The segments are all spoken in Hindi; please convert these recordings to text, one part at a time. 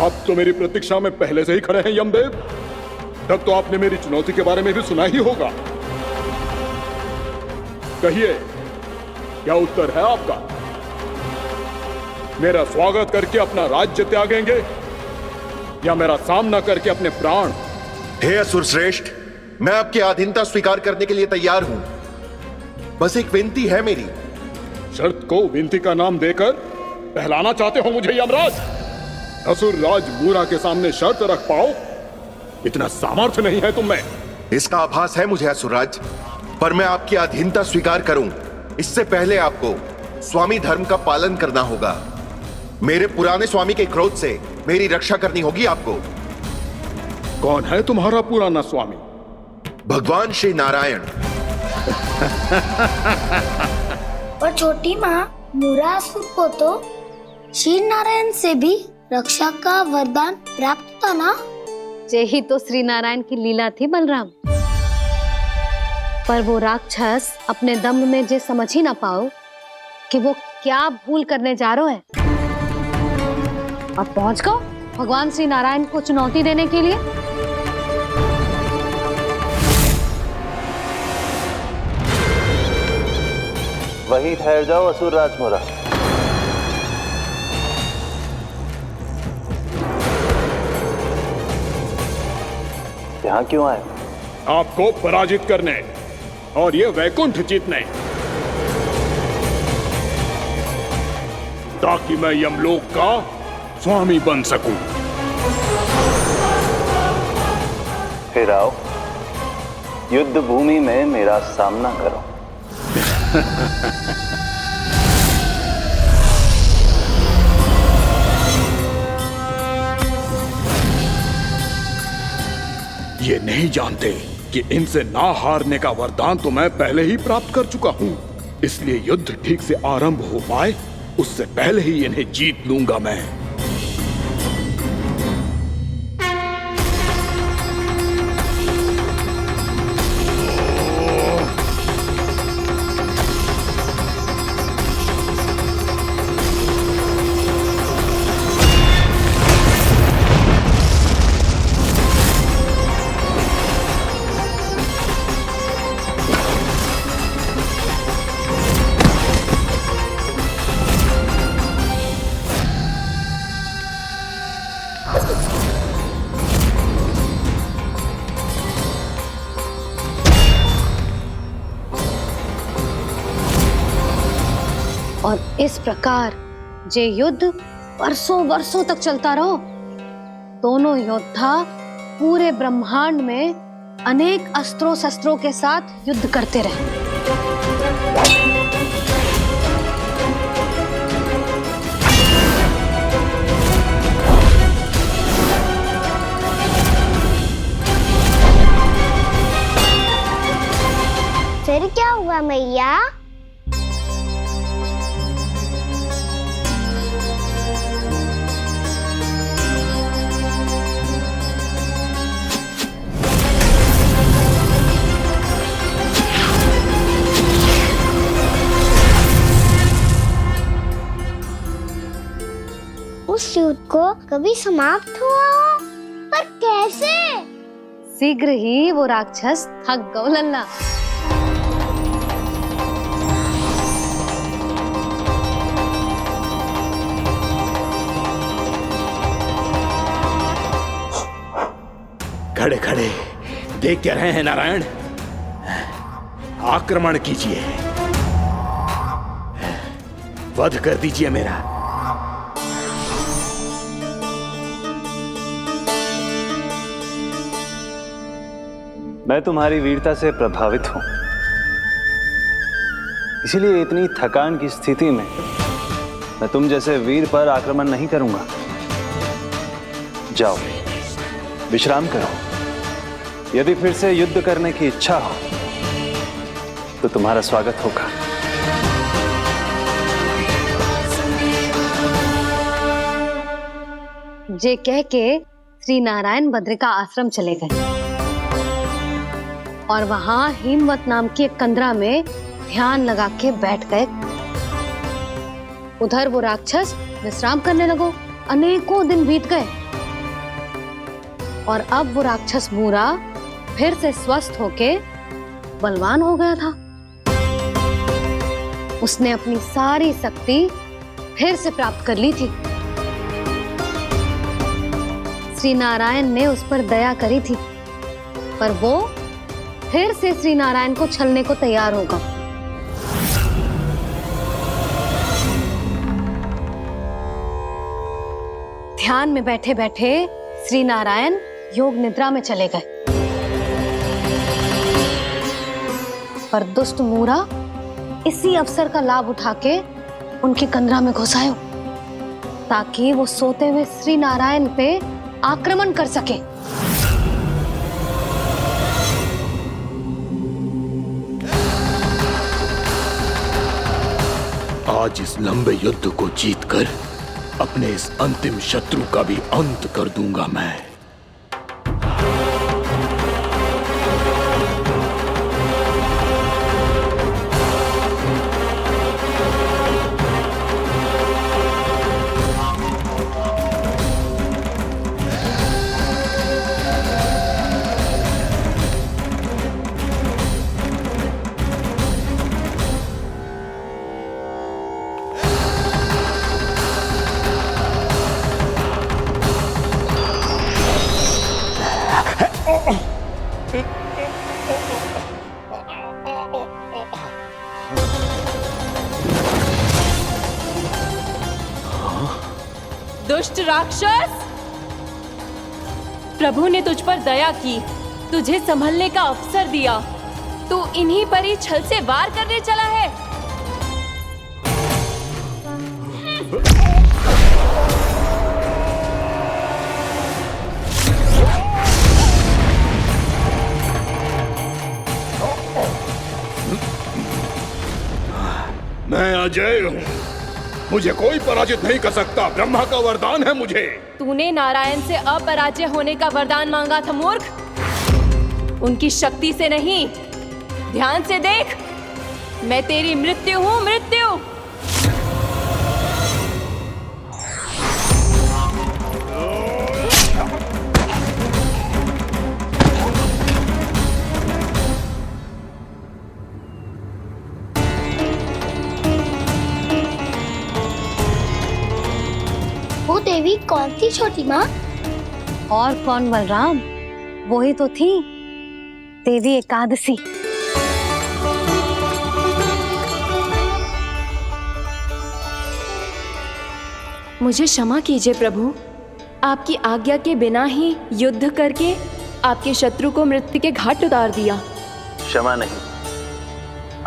आप तो मेरी प्रतीक्षा में पहले से ही खड़े हैं यमदेव। तब तो आपने मेरी चुनौती के बारे में भी सुना ही होगा। कहिए, क्या उत्तर है आपका? मेरा स्वागत करके अपना राज्य त्यागेंगे या मेरा सामना करके अपने प्राण? हे असुर श्रेष्ठ, मैं आपकी अधीनता स्वीकार करने के लिए तैयार हूं। बस एक विनती है मेरी। शर्त को विनती का नाम देकर बहलाना चाहते हो मुझे यमराज? असुर राज मूरा के सामने शर्त रख पाओ, इतना सामर्थ्य नहीं है तुम में। इसका आभास है मुझे असुरराज, पर मैं आपकी अधीनता स्वीकार करूं इससे पहले आपको स्वामी धर्म का पालन करना होगा। मेरे पुराने स्वामी के क्रोध से मेरी रक्षा करनी होगी आपको। कौन है तुम्हारा पुराना स्वामी? भगवान श्री नारायण। पर छोटी माँ, मूरासुर को तो श्री नारायण से भी रक्षा का वरदान प्राप्त था ना? यही तो श्री नारायण की लीला थी बलराम। पर वो राक्षस अपने दम में जे समझ ही ना पाओ कि वो क्या भूल करने जा रहे हैं। अब पहुंच गो भगवान श्री नारायण को चुनौती देने के लिए। वहीं ठहर जाओ असुर राज मूरा। यहाँ क्यों आए? आपको पराजित करने और ये वैकुंठ जीतने, ताकि मैं यमलोक का स्वामी बन सकूं। फिर आओ, युद्ध भूमि में मेरा सामना करो। ये नहीं जानते कि इनसे ना हारने का वरदान तो मैं पहले ही प्राप्त कर चुका हूं। इसलिए युद्ध ठीक से आरंभ हो पाए उससे पहले ही इन्हें जीत लूंगा मैं। और इस प्रकार जे युद्ध वर्षों वर्षों तक चलता रहो। दोनों योद्धा पूरे ब्रह्मांड में अनेक अस्त्रों शस्त्रों के साथ युद्ध करते रहे। फिर क्या हुआ मैया? उस युद्ध को कभी समाप्त हुआ हो, पर कैसे? शीघ्र ही वो राक्षस थक गौ लल्ला। खड़े खड़े देख क्या रहे हैं नारायण? आक्रमण कीजिए, वध कर दीजिए मेरा। मैं तुम्हारी वीरता से प्रभावित हूं, इसीलिए इतनी थकान की स्थिति में मैं तुम जैसे वीर पर आक्रमण नहीं करूंगा। जाओ विश्राम करो। यदि फिर से युद्ध करने की इच्छा हो तो तुम्हारा स्वागत होगा। जे कह के श्री नारायण बद्रिका आश्रम चले गए और वहां हिमवत नाम की एक कंदरा में ध्यान लगा के बैठ गए। उधर वो राक्षस विश्राम करने लगो। अनेकों दिन बीत गए और अब वो राक्षस मूरा फिर से स्वस्थ होके बलवान हो गया था। उसने अपनी सारी शक्ति फिर से प्राप्त कर ली थी। श्री नारायण ने उस पर दया करी थी, पर वो फिर से श्री नारायण को छलने को तैयार होगा। ध्यान में बैठे बैठे श्री नारायण योग निद्रा में चले गए, पर दुष्ट मूरा इसी अवसर का लाभ उठा के उनकी कंदरा में घुस आयो, ताकि वो सोते हुए श्री नारायण पे आक्रमण कर सके। आज इस लंबे युद्ध को जीतकर अपने इस अंतिम शत्रु का भी अंत कर दूंगा मैं। दुष्ट राक्षस, प्रभु ने तुझ पर दया की, तुझे संभलने का अवसर दिया। तू इन्हीं पर ही छल से वार करने चला है। मैं अजय हूँ, मुझे कोई पराजित नहीं कर सकता। ब्रह्मा का वरदान है मुझे। तूने नारायण से अपराजय होने का वरदान मांगा था मूर्ख, उनकी शक्ति से नहीं। ध्यान से देख, मैं तेरी मृत्यु हूँ, मृत्यु। वो देवी कौन थी छोटी माँ? और कौन बलराम, वही तो थी देवी एकादशी। मुझे क्षमा कीजिए प्रभु, आपकी आज्ञा के बिना ही युद्ध करके आपके शत्रु को मृत्यु के घाट उतार दिया। क्षमा नहीं,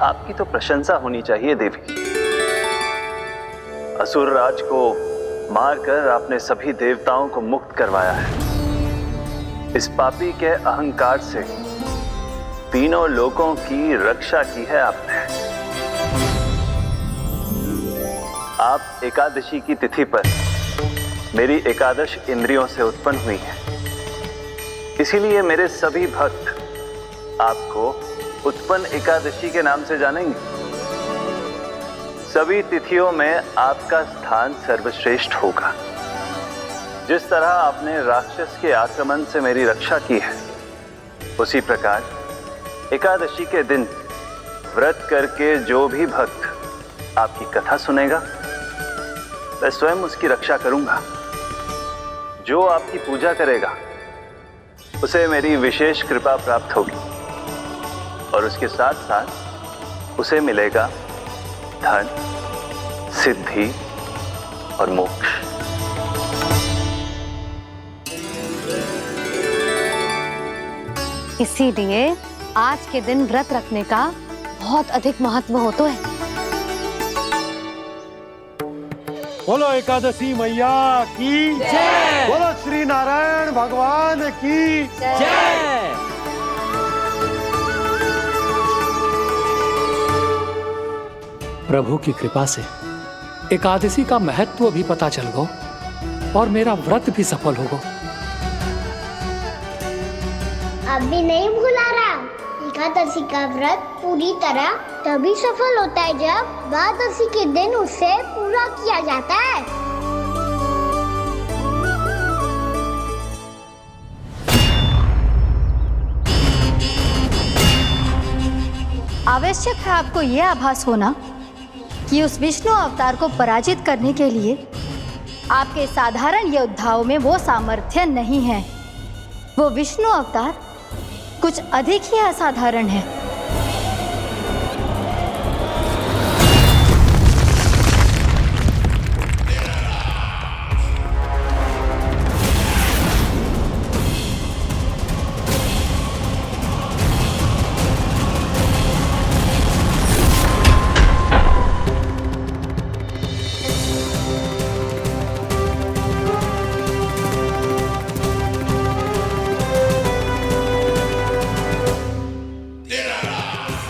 आपकी तो प्रशंसा होनी चाहिए देवी। असुर राज को मारकर आपने सभी देवताओं को मुक्त करवाया है। इस पापी के अहंकार से तीनों लोकों की रक्षा की है आपने। आप एकादशी की तिथि पर मेरी एकादश इंद्रियों से उत्पन्न हुई हैं। इसीलिए मेरे सभी भक्त आपको उत्पन्न एकादशी के नाम से जानेंगे। सभी तिथियों में आपका स्थान सर्वश्रेष्ठ होगा। जिस तरह आपने राक्षस के आक्रमण से मेरी रक्षा की है, उसी प्रकार एकादशी के दिन व्रत करके जो भी भक्त आपकी कथा सुनेगा, मैं स्वयं उसकी रक्षा करूंगा। जो आपकी पूजा करेगा उसे मेरी विशेष कृपा प्राप्त होगी, और उसके साथ साथ उसे मिलेगा धन, सिद्धि और मोक्ष। इसीलिए आज के दिन व्रत रखने का बहुत अधिक महत्व होता है। बोलो एकादशी मैया की जय। बोलो श्री नारायण भगवान की जय। प्रभु की कृपा से एकादशी का महत्व भी पता चल गो और मेरा व्रत भी सफल हो गो। अभी नहीं भूला रहा, एकादशी का व्रत पूरी तरह तभी सफल होता है जब द्वादशी के दिन उसे पूरा किया जाता है। आवश्यक है आपको यह आभास होना कि उस विष्णु अवतार को पराजित करने के लिए आपके साधारण योद्धाओं में वो सामर्थ्य नहीं है। वो विष्णु अवतार कुछ अधिक ही असाधारण है।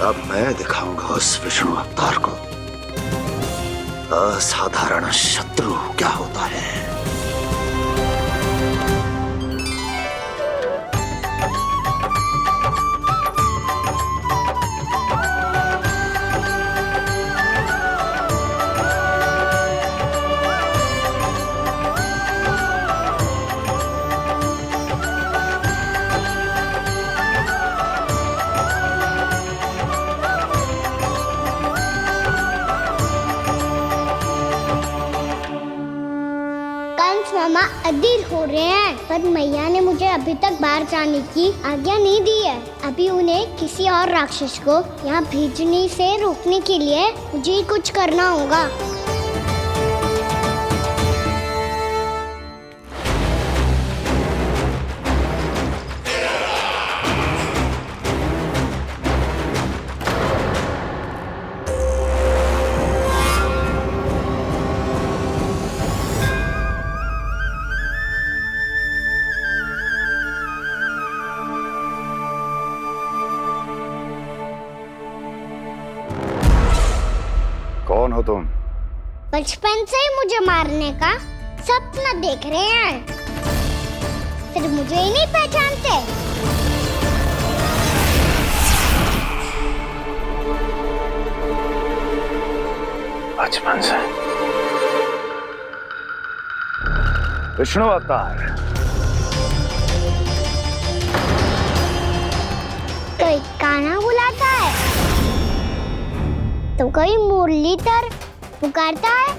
अब मैं दिखाऊंगा उस विष्णु अवतार को असाधारण शत्रु क्या होता है। मामा अधीर हो रहे हैं, पर मैया ने मुझे अभी तक बाहर जाने की आज्ञा नहीं दी है। अभी उन्हें किसी और राक्षस को यहाँ भेजने से रोकने के लिए मुझे ही कुछ करना होगा। कौन हो तुम? बचपन से ही मुझे मारने का सपना देख रहे हैं, फिर मुझे ही नहीं पहचानते। बचपन से विष्णु अवतार। कोई कान्हा बुलाता है तो कोई मुरलीधर पुकारता है,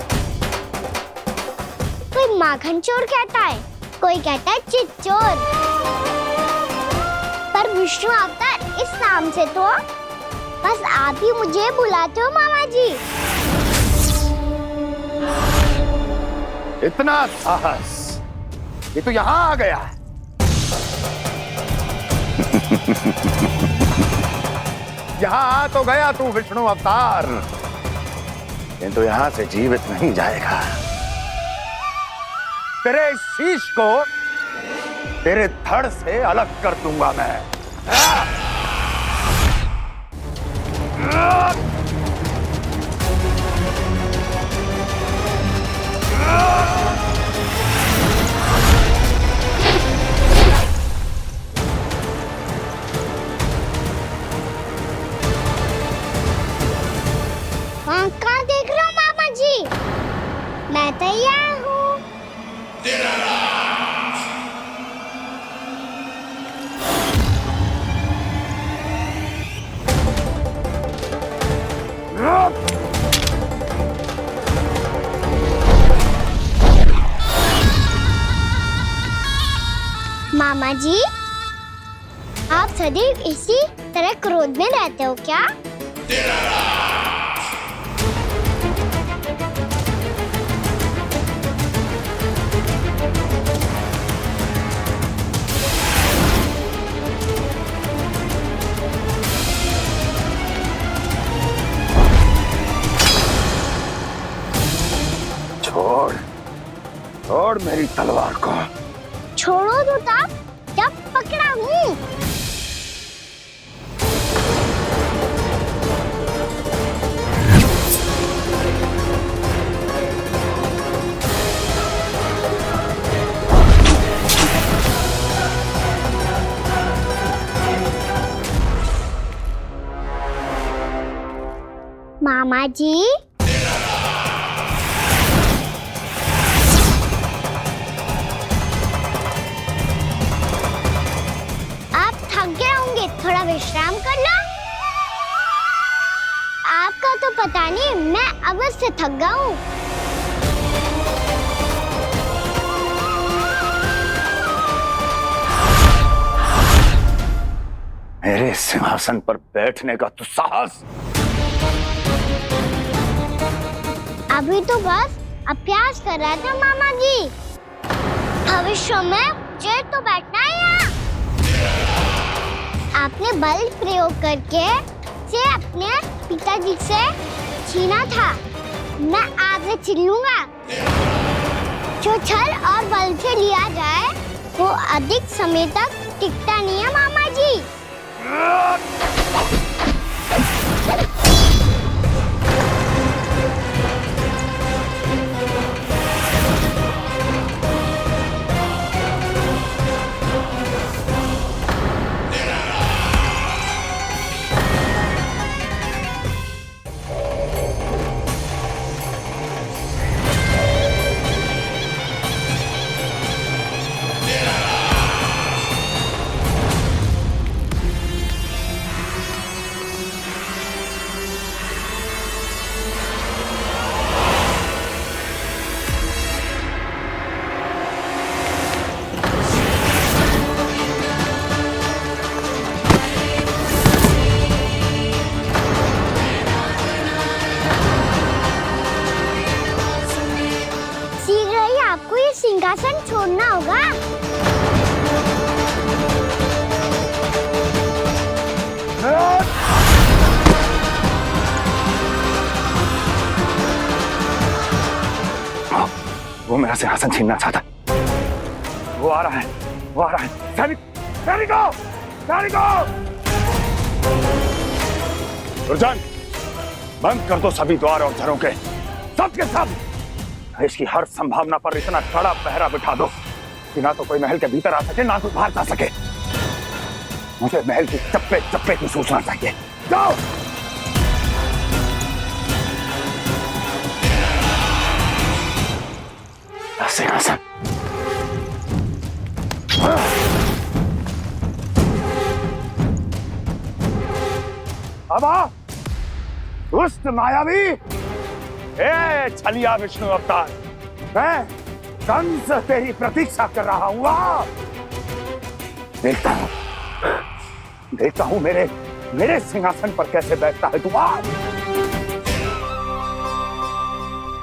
कोई माखन चोर कहता है, कोई कहता है चिच्चोर। पर विष्णु अवतार इस नाम से तो बस आप ही मुझे बुलाते हो मामा जी। इतना साहस, ये तो यहाँ आ गया है। यहाँ आ तो गया तू विष्णु अवतार, किंतु यहाँ से जीवित नहीं जाएगा। तेरे इस शीश को तेरे धड़ से अलग कर दूंगा मैं। कहाँ देख रहे हो मामा जी? मैं तैयार हूँ। मामा जी, आप सदैव इसी तरह क्रोध में रहते हो क्या? छोड़, छोड़ मेरी तलवार को। छोड़ो तो तब जब पकड़ा हूँ। मामा जी, आप थक गए होंगे, थोड़ा विश्राम कर लो। का तो पता नहीं, मैं अवश्य थक गया हूँ। मेरे सिंहासन पर बैठने का तो साहस। अभी तो बस अभ्यास कर रहा था मामा जी। भविष्य में मुझे तो बैठना है यहाँ। आपने बल प्रयोग करके से अपने पिताजी से छीना था, मैं आपसे छीन लूंगा। जो छल और बल से लिया जाए वो अधिक समय तक टिकता नहीं है मामा जी। सिंहासन छोड़ना होगा। वो मेरा सिंहासन छीनना चाहता। वो आ रहा है, वो आ रहा है। सैनिकों! दुर्जन, बंद कर दो सभी द्वार और झरों के, सब के सब। इसकी हर संभावना पर इतना कड़ा पहरा बिठा दो कि ना तो कोई महल के भीतर आ सके, ना कोई बाहर जा सके। मुझे महल की चप्पे चप्पे की सूचना चाहिए। जाओ। सिंहासन। अब आ, दुष्ट मायावी, छलिया विष्णु अवतार, मैं कंस तेरी प्रतीक्षा कर रहा हूँ। देखता हूँ मेरे सिंहासन पर कैसे बैठता है तू।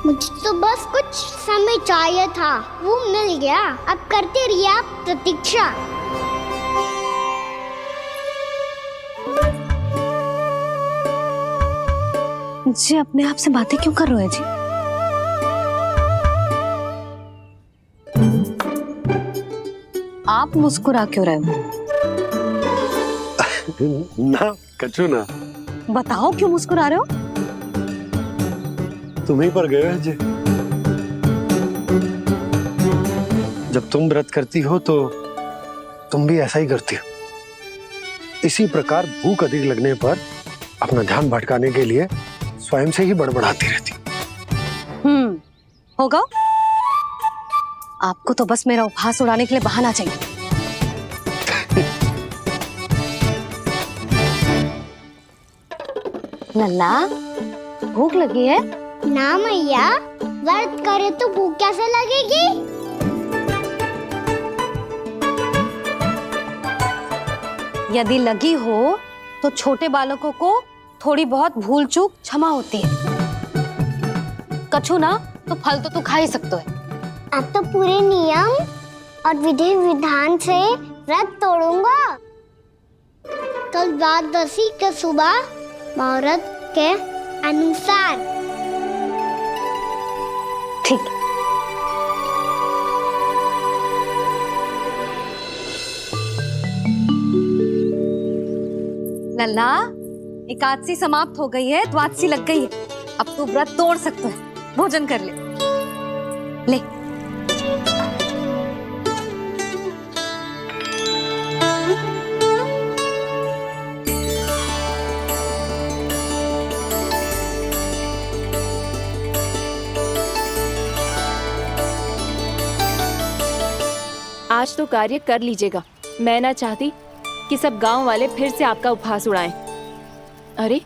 मुझे तो बस कुछ समय चाहिए था, वो मिल गया। अब करते रहिए आप प्रतीक्षा। जी अपने आप से बातें क्यों कर रहे हैं जी? आप मुस्कुरा क्यों रहे हो? ना कछु ना। बताओ क्यों मुस्कुरा रहे हो? तुम ही पर गए जी। जब तुम व्रत करती हो तो तुम भी ऐसा ही करती हो। इसी प्रकार भूख अधिक लगने पर अपना ध्यान भटकाने के लिए स्वयं से ही बड़बड़ाती रहती। होगा। आपको तो बस मेरा उपहास उड़ाने के लिए बहाना चाहिए। लल्ला, भूख लगी है? ना मैया, व्रत करे तो भूख कैसे लगेगी? यदि लगी हो तो छोटे बालकों को थोड़ी बहुत भूल चूक क्षमा होती है। कछु ना तो फल तो तू खा ही सकते है। अब तो पूरे नियम और विधि विधान से व्रत तोड़ूंगा। कल द्वादशी के सुबह मुहूर्त के अनुसार। ठीक। लल्ला, एकादशी समाप्त हो गई है, द्वादशी लग गई है। अब तू व्रत तोड़ सकते है। भोजन कर ले। ले। आज तो कार्य कर लीजिएगा। मैं ना चाहती कि सब गांव वाले फिर से आपका उपहास उड़ाएं। अरे,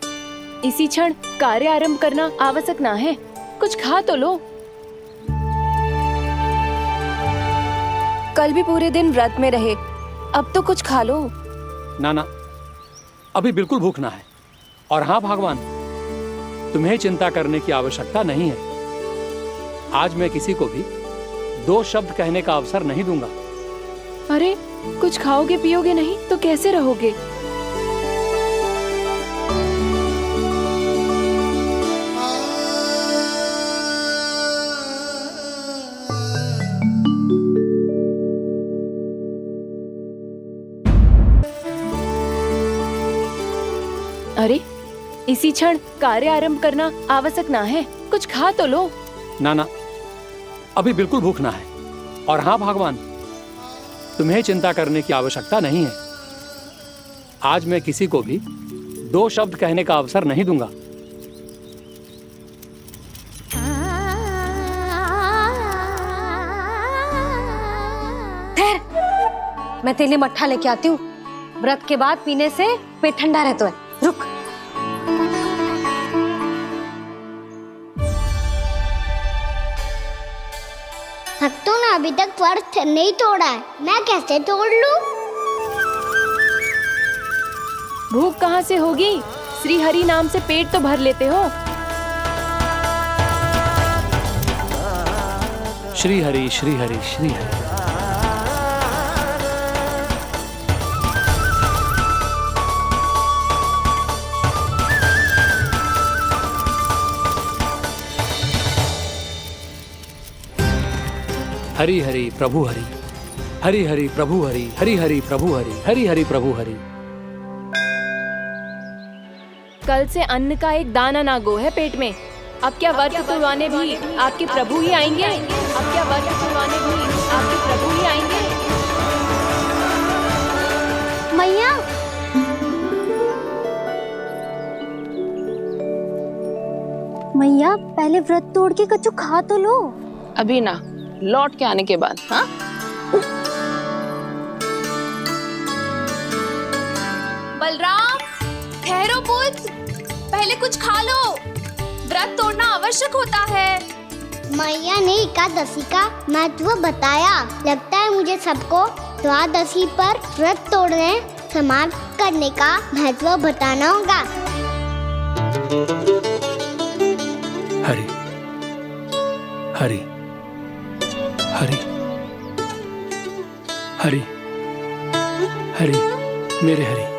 इसी क्षण कार्य आरंभ करना आवश्यक ना है। कुछ खा तो लो। कल भी पूरे दिन व्रत में रहे, अब तो कुछ खा लो। ना ना, अभी बिल्कुल भूख ना है। और हाँ भगवान, तुम्हें चिंता करने की आवश्यकता नहीं है। आज मैं किसी को भी 2 शब्द कहने का अवसर नहीं दूंगा। अरे, कुछ खाओगे पियोगे नहीं तो कैसे रहोगे? अरे, इसी क्षण कार्य आरंभ करना आवश्यक ना है। कुछ खा तो लो। ना ना, अभी बिल्कुल भूख ना है। और हाँ भगवान, तुम्हें चिंता करने की आवश्यकता नहीं है। आज मैं किसी को भी 2 शब्द कहने का अवसर नहीं दूंगा। ठहर, मैं तेरे लिए मट्ठा लेके आती हूँ। व्रत के बाद पीने से पेट ठंडा रहता है। रुक। भक्तों ने अभी तक व्रत नहीं तोड़ा है, मैं कैसे तोड़ लूं? भूख कहाँ से होगी? श्री हरि नाम से पेट तो भर लेते हो। श्री हरि श्री हरि श्री हरि। हरि हरि प्रभु हरि, हरि हरि प्रभु हरि, हरि हरि प्रभु हरि, हरि हरि प्रभु हरि। कल से अन्न का एक दाना ना गो है पेट में। अब क्या व्रत तुड़वाने भी आपके प्रभु ही आएंगे? अब क्या व्रत तुड़वाने भी आपके प्रभु ही आएंगे? मैया, मैया पहले व्रत तोड़ के कछु खा तो लो। अभी ना, लौट के आने के बाद। हाँ, बलराम, ठहरो पुत्र, पहले कुछ खा लो। व्रत तोड़ना आवश्यक होता है। मैया ने एकादशी का महत्व बताया। लगता है मुझे सबको द्वादशी पर व्रत तोड़ने समाप्त करने का महत्व बताना होगा। हरि हरि हरि हरि हरि, मेरे हरि।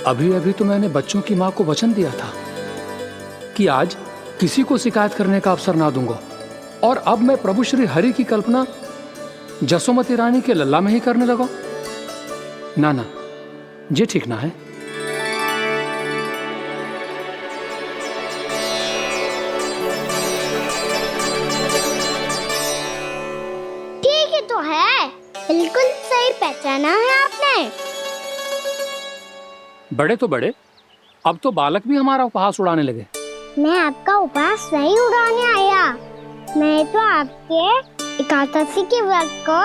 अभी अभी तो मैंने बच्चों की मां को वचन दिया था कि आज किसी को शिकायत करने का अवसर ना दूंगा, और अब मैं प्रभु श्री हरि की कल्पना जसोमती रानी के लल्ला में ही करने लगा। ना ना, ये ठीक ना है। ठीक है तो है, बिल्कुल सही पहचाना है आपने। बड़े तो बड़े, अब तो बालक भी हमारा उपहास उड़ाने लगे। मैं आपका उपहास नहीं उड़ाने आया, मैं तो आपके एकादशी के व्रत को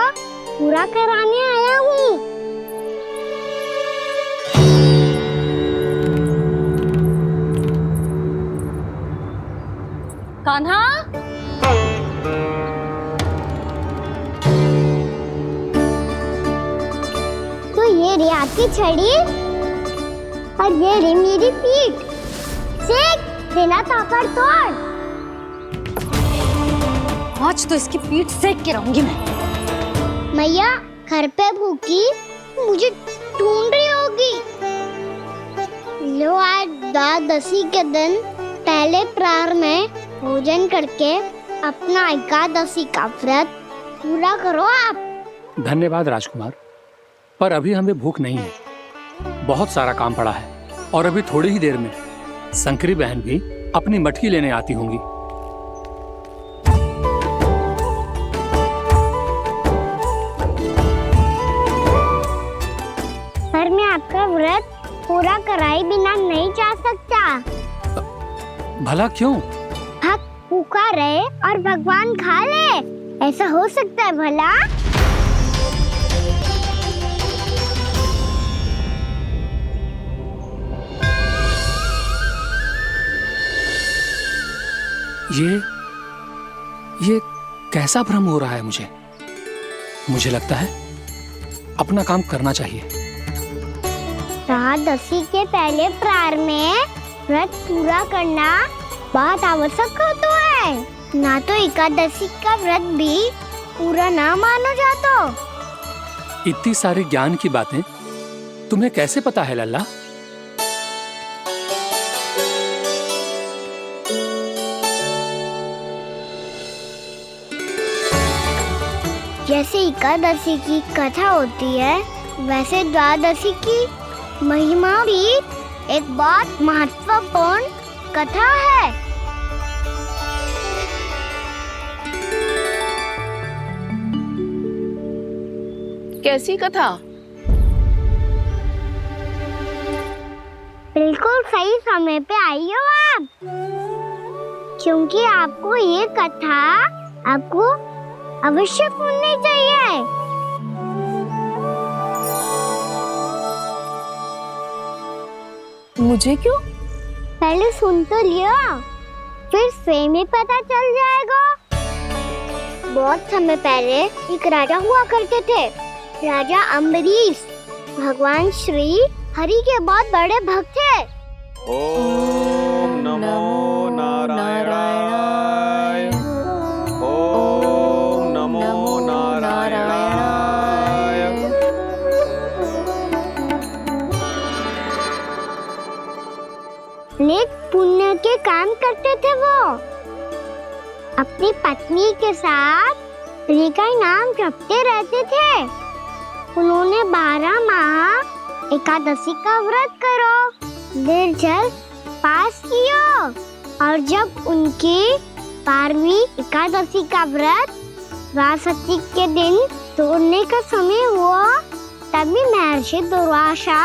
पूरा कराने आया हूँ। कान्हा, तो ये रे आपकी छड़ी और ये रे मेरी पीठ। सेक बिना ताकत तोड़। आज तो इसकी पीठ सेक के रहूंगी मैं। मैया घर पे भूखी मुझे ढूंढ रही होगी। लो, आज द्वादशी के दिन पहले प्रहर में भोजन करके अपना एकादशी का व्रत पूरा करो आप। धन्यवाद राजकुमार, पर अभी हमें भूख नहीं है। बहुत सारा काम पड़ा है और अभी थोड़ी ही देर में शंकरी बहन भी अपनी मटकी लेने आती होंगी। पर मैं आपका व्रत पूरा कराए बिना नहीं जा सकता। भला क्यों? भक्त भूखा रहे और भगवान खा ले, ऐसा हो सकता है भला? ये कैसा भ्रम हो रहा है मुझे लगता है अपना काम करना चाहिए। एकादशी के पहले प्रार में व्रत पूरा करना बहुत आवश्यक होता है, ना तो एकादशी का व्रत भी पूरा ना मानो जातो। इतनी सारी ज्ञान की बातें तुम्हें कैसे पता है लल्ला? जैसे एकादशी की कथा होती है, वैसे द्वादशी की महिमा भी एक बहुत महत्वपूर्ण कथा है। कैसी कथा? बिल्कुल सही समय पे आई हो आप, क्योंकि आपको ये कथा आपको अवश्य सुननी चाहिए। मुझे क्यों? पहले सुन तो लियो, फिर स्वयं ही पता चल जाएगा। बहुत समय पहले एक राजा हुआ करते थे, राजा अम्बरीश। भगवान श्री हरि के बहुत बड़े भक्त थे। ओम नमो नारायणाय। ओम नमो नारायणाय। नेक पुण्य के काम करते थे वो। अपनी पत्नी के साथ हरि का नाम जपते रहते थे। उन्होंने 12 माह एकादशी का व्रत करो, निर्जल पास किया, और जब उनकी 12वीं एकादशी का व्रत द्वादशी के दिन तोड़ने का समय हुआ, तभी महर्षि दुर्वासा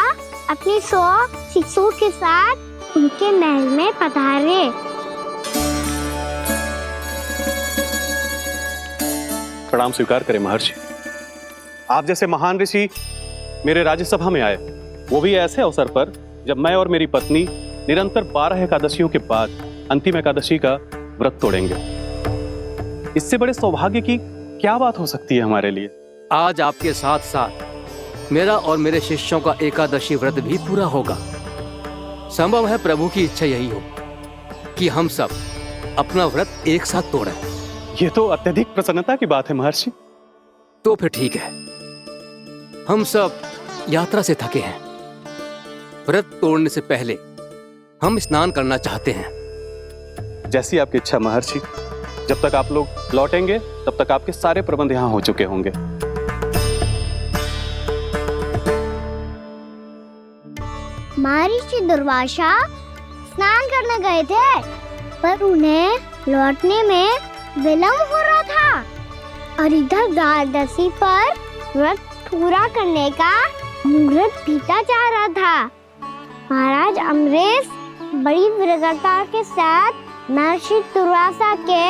अपने 100 शिष्यों के साथ उनके महल में पधारे। प्रणाम स्वीकार करें महर्षि। आप जैसे महान ऋषि मेरे राज्यसभा में आए, वो भी ऐसे अवसर पर जब मैं और मेरी पत्नी निरंतर 12 एकादशियों के बाद अंतिम एकादशी का व्रत तोड़ेंगे। इससे बड़े सौभाग्य की क्या बात हो सकती है हमारे लिए? आज आपके साथ साथ मेरा और मेरे शिष्यों का एकादशी व्रत भी पूरा होगा। संभव है प्रभु की इच्छा यही हो कि हम सब अपना व्रत एक साथ तोड़ें। ये तो अत्यधिक प्रसन्नता की बात है महर्षि। तो फिर ठीक है, हम सब यात्रा से थके हैं। व्रत तोड़ने से पहले हम स्नान करना चाहते हैं। जैसी आपकी इच्छा महर्षि। जब तक आप लोग लौटेंगे तब तक आपके सारे प्रबंध यहाँ हो चुके होंगे। महर्षि दुर्वासा स्नान करने गए थे, पर उन्हें लौटने में विलंब हो रहा था, और इधर द्वादशी पर व्रत पूरा करने का मुहूर्त बीता जा रहा था। महाराज अम्बरीश बड़ी विरगता के साथ महर्षि दुर्वासा के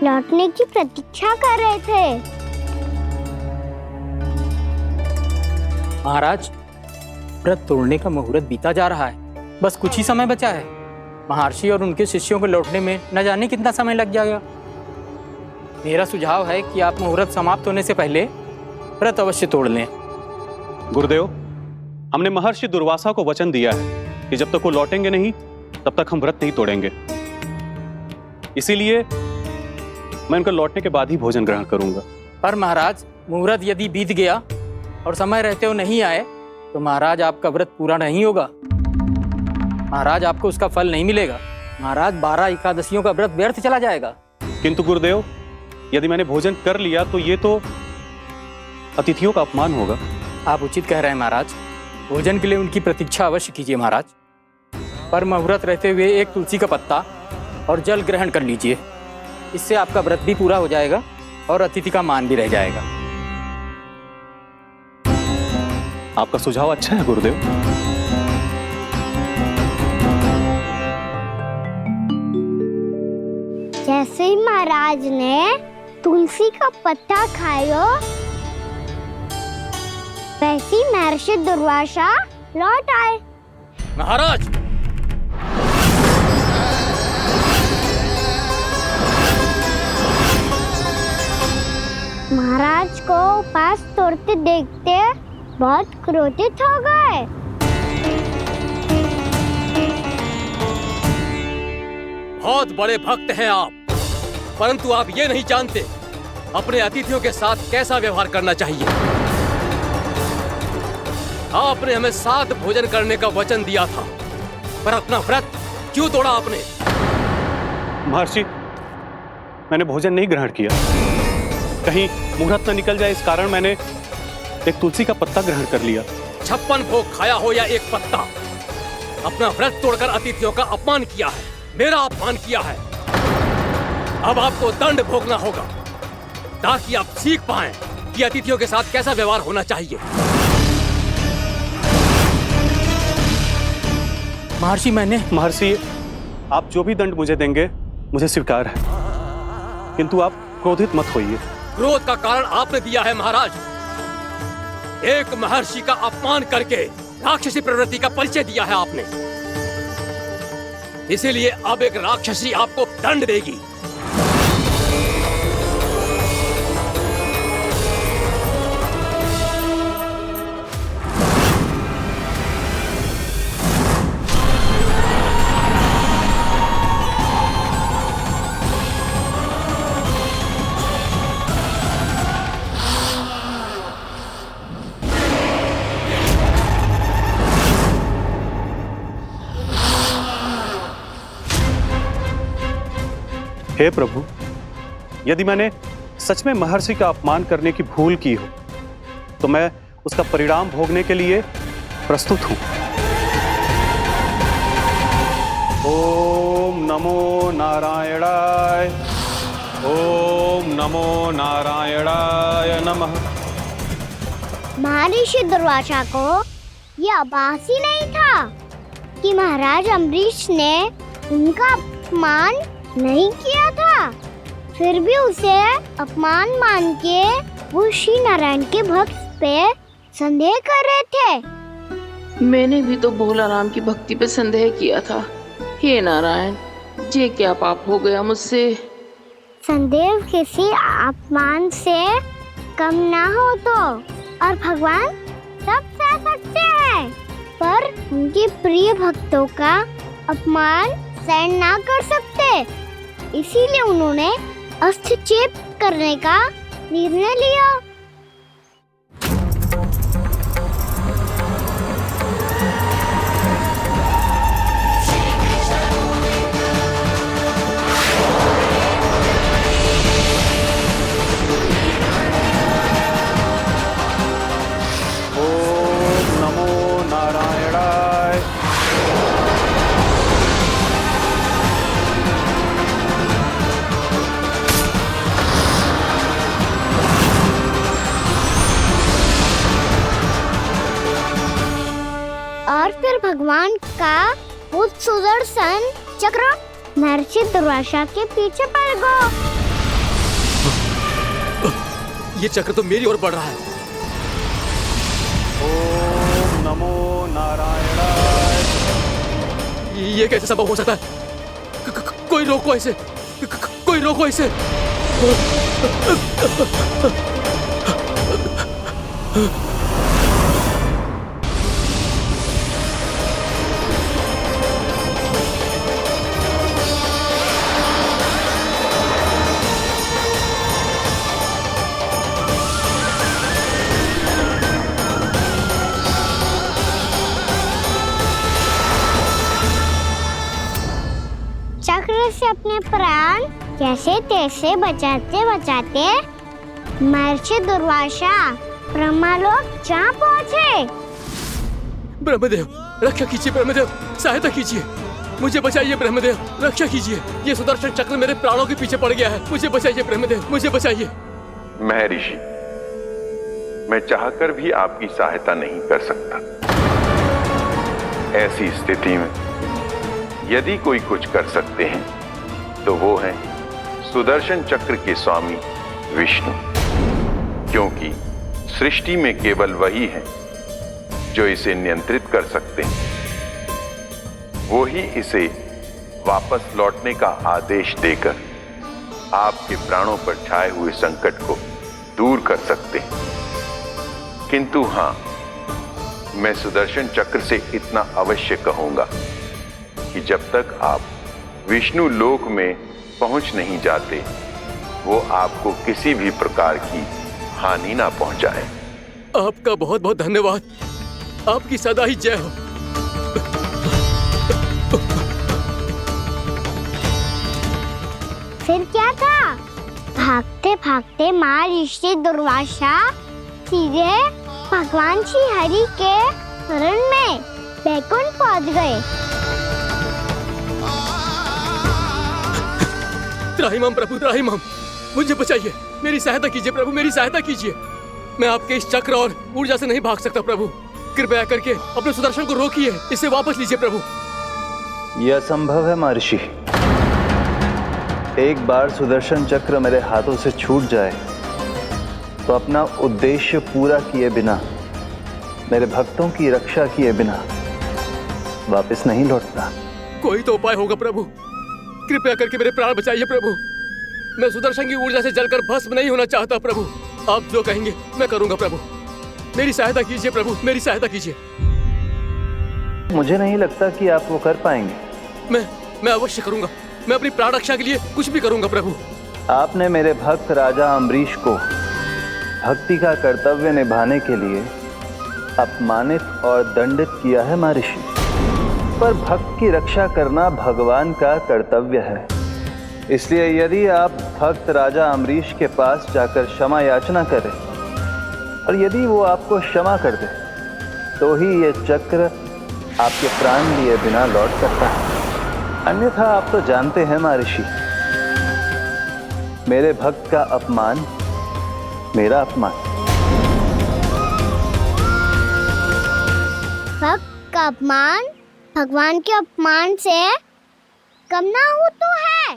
लौटने की प्रतीक्षा कर रहे थे। महाराज, व्रत तोड़ने का मुहूर्त बीता जा रहा है, बस कुछ ही समय बचा है। महर्षि और उनके शिष्यों को लौटने में न जाने कितना समय लग जाएगा। मेरा सुझाव है कि आप मुहूर्त समाप्त होने से पहले व्रत अवश्य तोड़ लें। गुरुदेव, हमने महर्षि दुर्वासा को वचन दिया है कि जब तक वो लौटेंगे नहीं तब तक हम व्रत नहीं तोड़ेंगे। इसीलिए मैं उनके लौटने के बाद ही भोजन ग्रहण करूंगा। पर महाराज, मुहूर्त यदि बीत गया और समय रहते हो नहीं आए तो महाराज आपका व्रत पूरा नहीं होगा। महाराज, आपको उसका फल नहीं मिलेगा। महाराज, 12 एकादशियों का व्रत व्यर्थ चला जाएगा। किंतु गुरुदेव, यदि मैंने भोजन कर लिया तो ये तो अतिथियों का अपमान होगा। आप उचित कह रहे हैं महाराज, भोजन के लिए उनकी प्रतीक्षा अवश्य कीजिए महाराज, पर मुहूर्त रहते हुए एक तुलसी का पत्ता और जल ग्रहण कर लीजिए। इससे आपका व्रत भी पूरा हो जाएगा और अतिथि का मान भी रह जाएगा। आपका सुझाव अच्छा है गुरुदेव। जैसे ही महाराज ने तुलसी का पत्ता खाया, वैसे ही महर्षि दुर्वासा लौट आए। महाराज, महाराज को उपास तोड़ते देखते बहुत क्रोधित हो गए। बहुत बड़े भक्त हैं आप, परंतु आप ये नहीं जानते अपने अतिथियों के साथ कैसा व्यवहार करना चाहिए। आपने हमें साथ भोजन करने का वचन दिया था, पर अपना व्रत क्यों तोड़ा आपने? महर्षि, मैंने भोजन नहीं ग्रहण किया। कहीं मुहूर्त न निकल जाए, इस कारण मैंने एक तुलसी का पत्ता ग्रहण कर लिया। 56 भोग खाया हो या एक पत्ता, अपना व्रत तोड़कर अतिथियों का अपमान किया है, मेरा अपमान किया है। अब आपको दंड भोगना होगा ताकि आप सीख पाएं कि अतिथियों के साथ कैसा व्यवहार होना चाहिए। महर्षि, आप जो भी दंड मुझे देंगे मुझे स्वीकार है, किंतु आप क्रोधित मत होइए। क्रोध का कारण आपने दिया है महाराज। एक महर्षि का अपमान करके राक्षसी प्रवृत्ति का परिचय दिया है आपने, इसीलिए अब एक राक्षसी आपको दंड देगी। हे प्रभु, यदि मैंने सच में महर्षि का अपमान करने की भूल की हो तो मैं उसका परिणाम भोगने के लिए प्रस्तुत हूं। ओम नमो नारायणाय, ओम नमो नारायणाय नमः। महर्षि दुर्वासा को यह आभास ही नहीं था कि महाराज अम्बरीश ने उनका अपमान नहीं किया था, फिर भी उसे अपमान मान के वो श्री नारायण के भक्त पे संदेह कर रहे थे। मैंने भी तो भोला राम की भक्ति पे संदेह किया था। हे नारायण, ये क्या पाप हो गया मुझसे? संदेह किसी अपमान से कम ना हो तो, और भगवान सब सह सकते हैं, पर उनके प्रिय भक्तों का अपमान सहन ना कर सकते, इसीलिए उन्होंने हस्तक्षेप करने का निर्णय लिया। ओम नमो नारायणाय। और फिर भगवान का वो सुदर्शन चक्र महर्षि दुर्वासा के पीछे पड़ गया। ये चक्र तो मेरी ओर बढ़ रहा है। ओम नमो नारायणाय। ये कैसे संभव हो सकता है? कोई रोको इसे, कोई रोको इसे। चक्र से अपने प्राण जैसे तैसे बचाते बचाते महर्षि दुर्वासा ब्रह्मालोक जा पहुंचे। ब्रह्मदेव रक्षा कीजिए, ब्रह्मदेव सहायता कीजिए, मुझे बचाइए ब्रह्मदेव, रक्षा कीजिए। ये सुदर्शन चक्र मेरे प्राणों के पीछे पड़ गया है, मुझे बचाइए ब्रह्मदेव, मुझे बचाइए। महर्षि, मैं चाहकर भी आपकी सहायता नहीं कर सकता। ऐसी स्थिति में यदि कोई कुछ कर सकते हैं तो वो है सुदर्शन चक्र के स्वामी विष्णु, क्योंकि सृष्टि में केवल वही है जो इसे नियंत्रित कर सकते हैं। वो ही इसे वापस लौटने का आदेश देकर आपके प्राणों पर छाए हुए संकट को दूर कर सकते हैं। किंतु हां, मैं सुदर्शन चक्र से इतना अवश्य कहूंगा कि जब तक आप विष्णु लोक में पहुंच नहीं जाते, वो आपको किसी भी प्रकार की हानि ना पहुंचाए। आपका बहुत बहुत धन्यवाद, आपकी सदा ही जय हो। फिर क्या था? भागते भागते महर्षि दुर्वासा सीधे भगवान श्री हरि के शरण में बैकुंठ पहुंच गए। त्राहिमाम प्रभु, त्राहिमाम, मुझे बचाइए, मेरी सहायता कीजिए प्रभु, मेरी सहायता कीजिए। मैं आपके इस चक्र और ऊर्जा से नहीं भाग सकता प्रभु, कृपया करके अपने सुदर्शन को रोकिए, इसे वापस लीजिए प्रभु। यह असंभव है महर्षि। एक बार सुदर्शन चक्र मेरे हाथों से छूट जाए तो अपना उद्देश्य पूरा किए बिना, मेरे भक्तों की रक्षा किए बिना वापस नहीं लौटता। कोई तो उपाय होगा प्रभु, कृपया करके मेरे प्राण बचाइए प्रभु। मैं सुदर्शन की ऊर्जा से जलकर भस्म नहीं होना चाहता प्रभु। आप जो कहेंगे मैं करूंगा प्रभु, मेरी सहायता कीजिए प्रभु, मेरी सहायता कीजिए। मुझे नहीं लगता कि आप वो कर पाएंगे। मैं अवश्य करूंगा, मैं अपनी प्राण रक्षा के लिए कुछ भी करूंगा प्रभु। आपने मेरे भक्त राजा अम्बरीश को भक्ति का कर्तव्य निभाने के लिए अपमानित और दंडित किया है महर्षि, पर भक्त की रक्षा करना भगवान का कर्तव्य है। इसलिए यदि आप भक्त राजा अम्बरीश के पास जाकर क्षमा याचना करें और यदि वो आपको क्षमा कर दे तो ही ये चक्र आपके प्राण लिए बिना लौट सकता है। अन्यथा आप तो जानते हैं महर्षि, मेरे भक्त का अपमान मेरा अपमान। भक्त का अपमान भगवान के अपमान से कम ना हो तो है।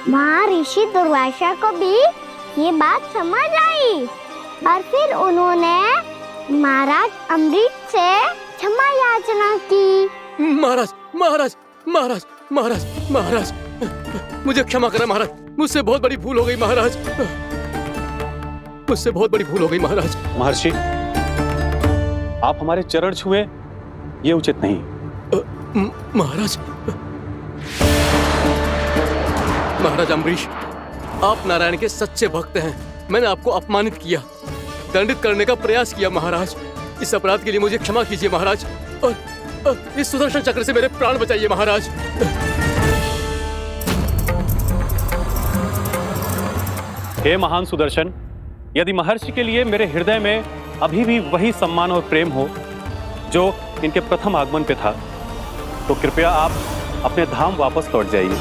महर्षि दुर्वासा को भी ये बात समझ आई और फिर उन्होंने महाराज अम्बरीश से क्षमा याचना की। महाराज महाराज महाराज महाराज महाराज, मुझे क्षमा करें महाराज, मुझसे बहुत बड़ी भूल हो गई महाराज, मुझसे बहुत बड़ी भूल हो गई महाराज। महर्षि, आप हमारे चरण छुए ये उचित नहीं। महाराज महाराज अम्बरीश, आप नारायण के सच्चे भक्त हैं। मैंने आपको अपमानित किया, दंडित करने का प्रयास किया महाराज। इस अपराध के लिए मुझे क्षमा कीजिए महाराज, और इस सुदर्शन चक्र से मेरे प्राण बचाइए महाराज। हे महान सुदर्शन, यदि महर्षि के लिए मेरे हृदय में अभी भी वही सम्मान और प्रेम हो जो इनके प्रथम आगमन पे था, तो कृपया आप अपने धाम वापस लौट जाइए।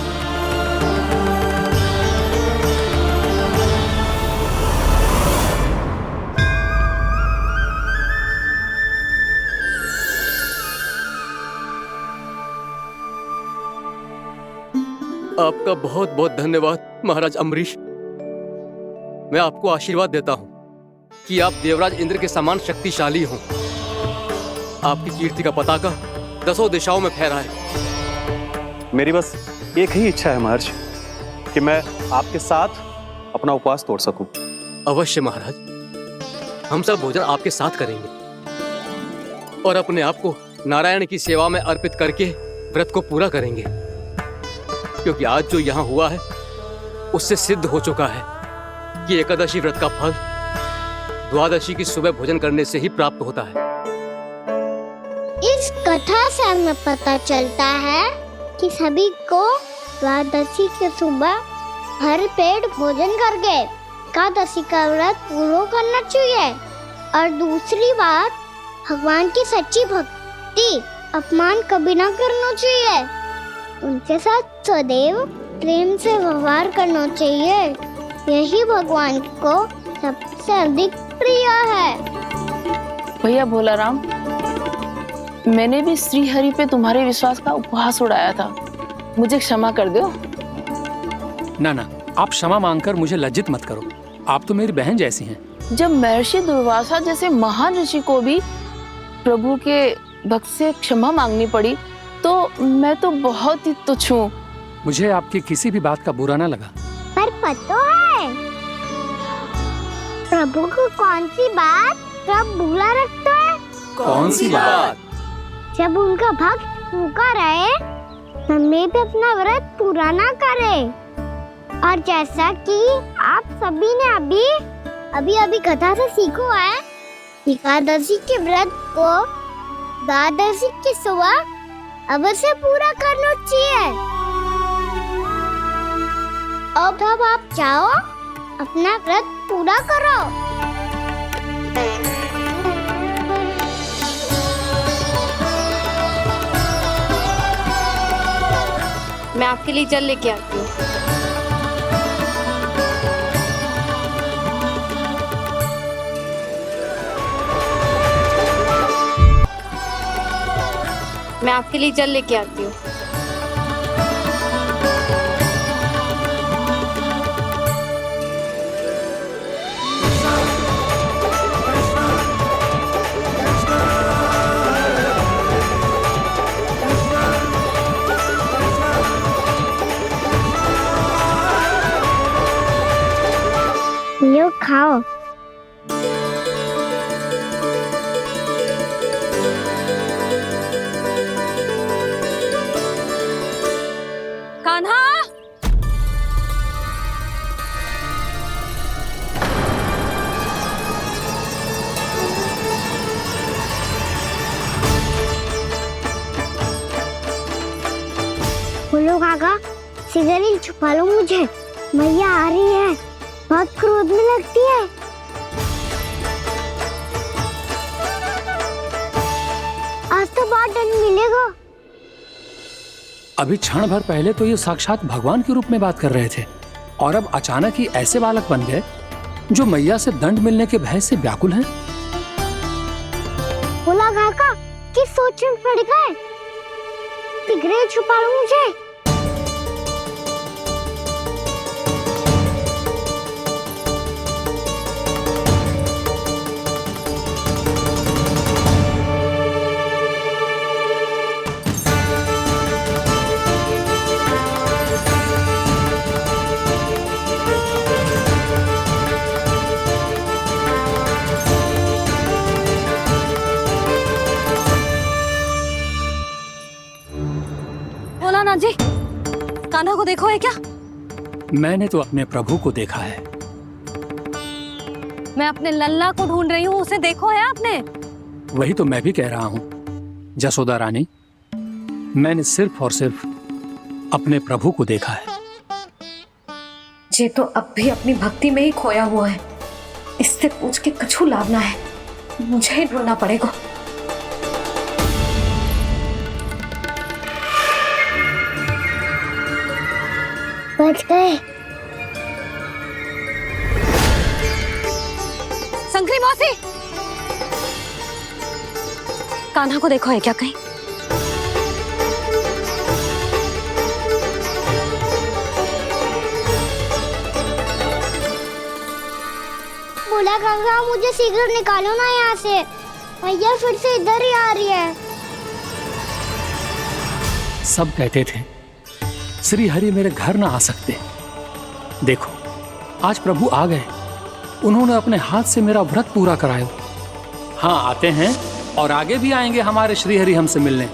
आपका बहुत बहुत धन्यवाद महाराज अम्बरीश। मैं आपको आशीर्वाद देता हूं कि आप देवराज इंद्र के समान शक्तिशाली हों। आपकी कीर्ति का पताका 10 दिशाओं में फहराए। मेरी बस एक ही इच्छा है महर्षि, कि मैं आपके साथ अपना उपवास तोड़ सकूं। अवश्य महाराज, हम सब भोजन आपके साथ करेंगे और अपने आप को नारायण की सेवा में अर्पित करके व्रत को पूरा करेंगे, क्योंकि आज जो यहाँ हुआ है उससे सिद्ध हो चुका है कि एकादशी व्रत का फल द्वादशी की सुबह भोजन करने से ही प्राप्त होता है। इस कथा से हमें पता चलता है कि सभी को द्वादशी के सुबह भर पेट भोजन करके एकादशी का व्रत पूरा करना चाहिए। और दूसरी बात, भगवान की सच्ची भक्ति प्रति अपमान कभी ना करना चाहिए। उनके साथ सदैव प्रेम से व्यवहार करना चाहिए। यही भगवान को सबसे अधिक प्रिय है। भैया भोलाराम, मैंने भी श्री हरि पे तुम्हारे विश्वास का उपहास उड़ाया था, मुझे क्षमा कर दो। ना ना, आप क्षमा मांगकर मुझे लज्जित मत करो। आप तो मेरी बहन जैसी हैं। जब महर्षि दुर्वासा जैसे महान ऋषि को भी प्रभु के भक्त से क्षमा मांगनी पड़ी, तो मैं तो बहुत ही तुच्छ हूँ। मुझे आपकी किसी भी बात का बुरा ना लगा। पर पता है प्रभु को कौन सी बात कब बुरा रखता है? कौन सी बात? जब उनका भक्त भूखा रहे, हमें भी अपना व्रत पूरा ना करे। और जैसा कि आप सभी ने अभी कथा से सीखो है, एकादशी के व्रत को द्वादशी की सुबह अवश्य पूरा करना चाहिए। अब आप जाओ, अपना व्रत पूरा करो। मैं आपके लिए जल लेके आती हूँ। मैं आपके लिए जल लेके आती हूँ। लो खाओ। कान्हा, बोलो काका, सिगरेट छुपा लो मुझे, मैया आ रही है, बहुत क्रोध में लगती है। आज तो बहुत दंड मिलेगा। अभी क्षण भर पहले तो ये साक्षात भगवान के रूप में बात कर रहे थे, और अब अचानक ही ऐसे बालक बन गए जो मैया से दंड मिलने के भय से व्याकुल हैं। बोला काका, किस सोच में पड़ गए? सिगरेट छुपा लो मुझे। भोलानाथ जी, कान्हा को देखो है क्या? मैंने तो अपने प्रभु को देखा है। मैं अपने लल्ला को ढूंढ रही हूँ, उसे देखो है आपने? वही तो मैं भी कह रहा हूँ जसोदा रानी, मैंने सिर्फ और सिर्फ अपने प्रभु को देखा है। ये तो अब भी अपनी भक्ति में ही खोया हुआ है। इससे पूछ के कछु लाभ ना है, मुझे ही ढूंढना पड़ेगा। बच गए। संकरी मौसी, कान्हा को देखो है क्या कहीं? बोला काका, मुझे सिगरेट निकालो ना यहाँ से, भैया फिर से इधर ही आ रही है। सब कहते थे श्री हरि मेरे घर ना आ सकते। देखो आज प्रभु आ गए, उन्होंने अपने हाथ से मेरा व्रत पूरा कराया। हाँ, आते हैं और आगे भी आएंगे हमारे श्री हरि हमसे मिलने,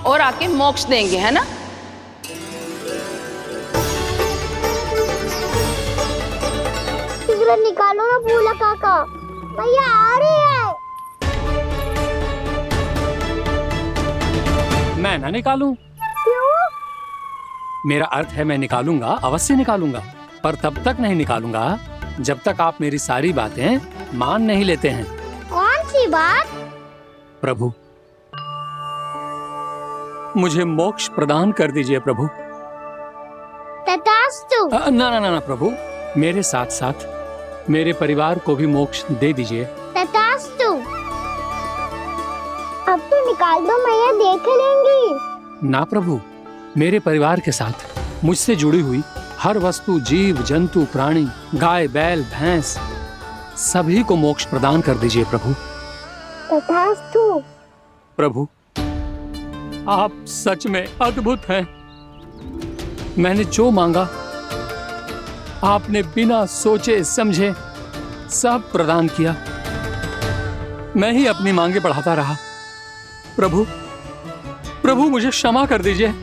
और आके मोक्ष देंगे, है ना? सिगरेट निकालो ना बोला काका, भैया आ रही है। मैं ना निकालूं? क्यों? मेरा अर्थ है मैं निकालूंगा, अवश्य निकालूंगा, पर तब तक नहीं निकालूंगा जब तक आप मेरी सारी बातें मान नहीं लेते हैं। कौन सी बात? प्रभु, मुझे मोक्ष प्रदान कर दीजिए प्रभु। तथास्तु। ना ना ना ना प्रभु, मेरे साथ साथ मेरे परिवार को भी मोक्ष दे दीजिए। तथास्तु। अब तो निकाल दो, मैया देख लेंगी। ना प्रभु, मेरे परिवार के साथ मुझसे जुड़ी हुई हर वस्तु, जीव जंतु, प्राणी, गाय बैल भैंस, सभी को मोक्ष प्रदान कर दीजिए प्रभु। तथास्तु। प्रभु, आप सच में अद्भुत हैं। मैंने जो मांगा आपने बिना सोचे समझे सब प्रदान किया। मैं ही अपनी मांगे बढ़ाता रहा। प्रभु, प्रभु मुझे क्षमा कर दीजिए।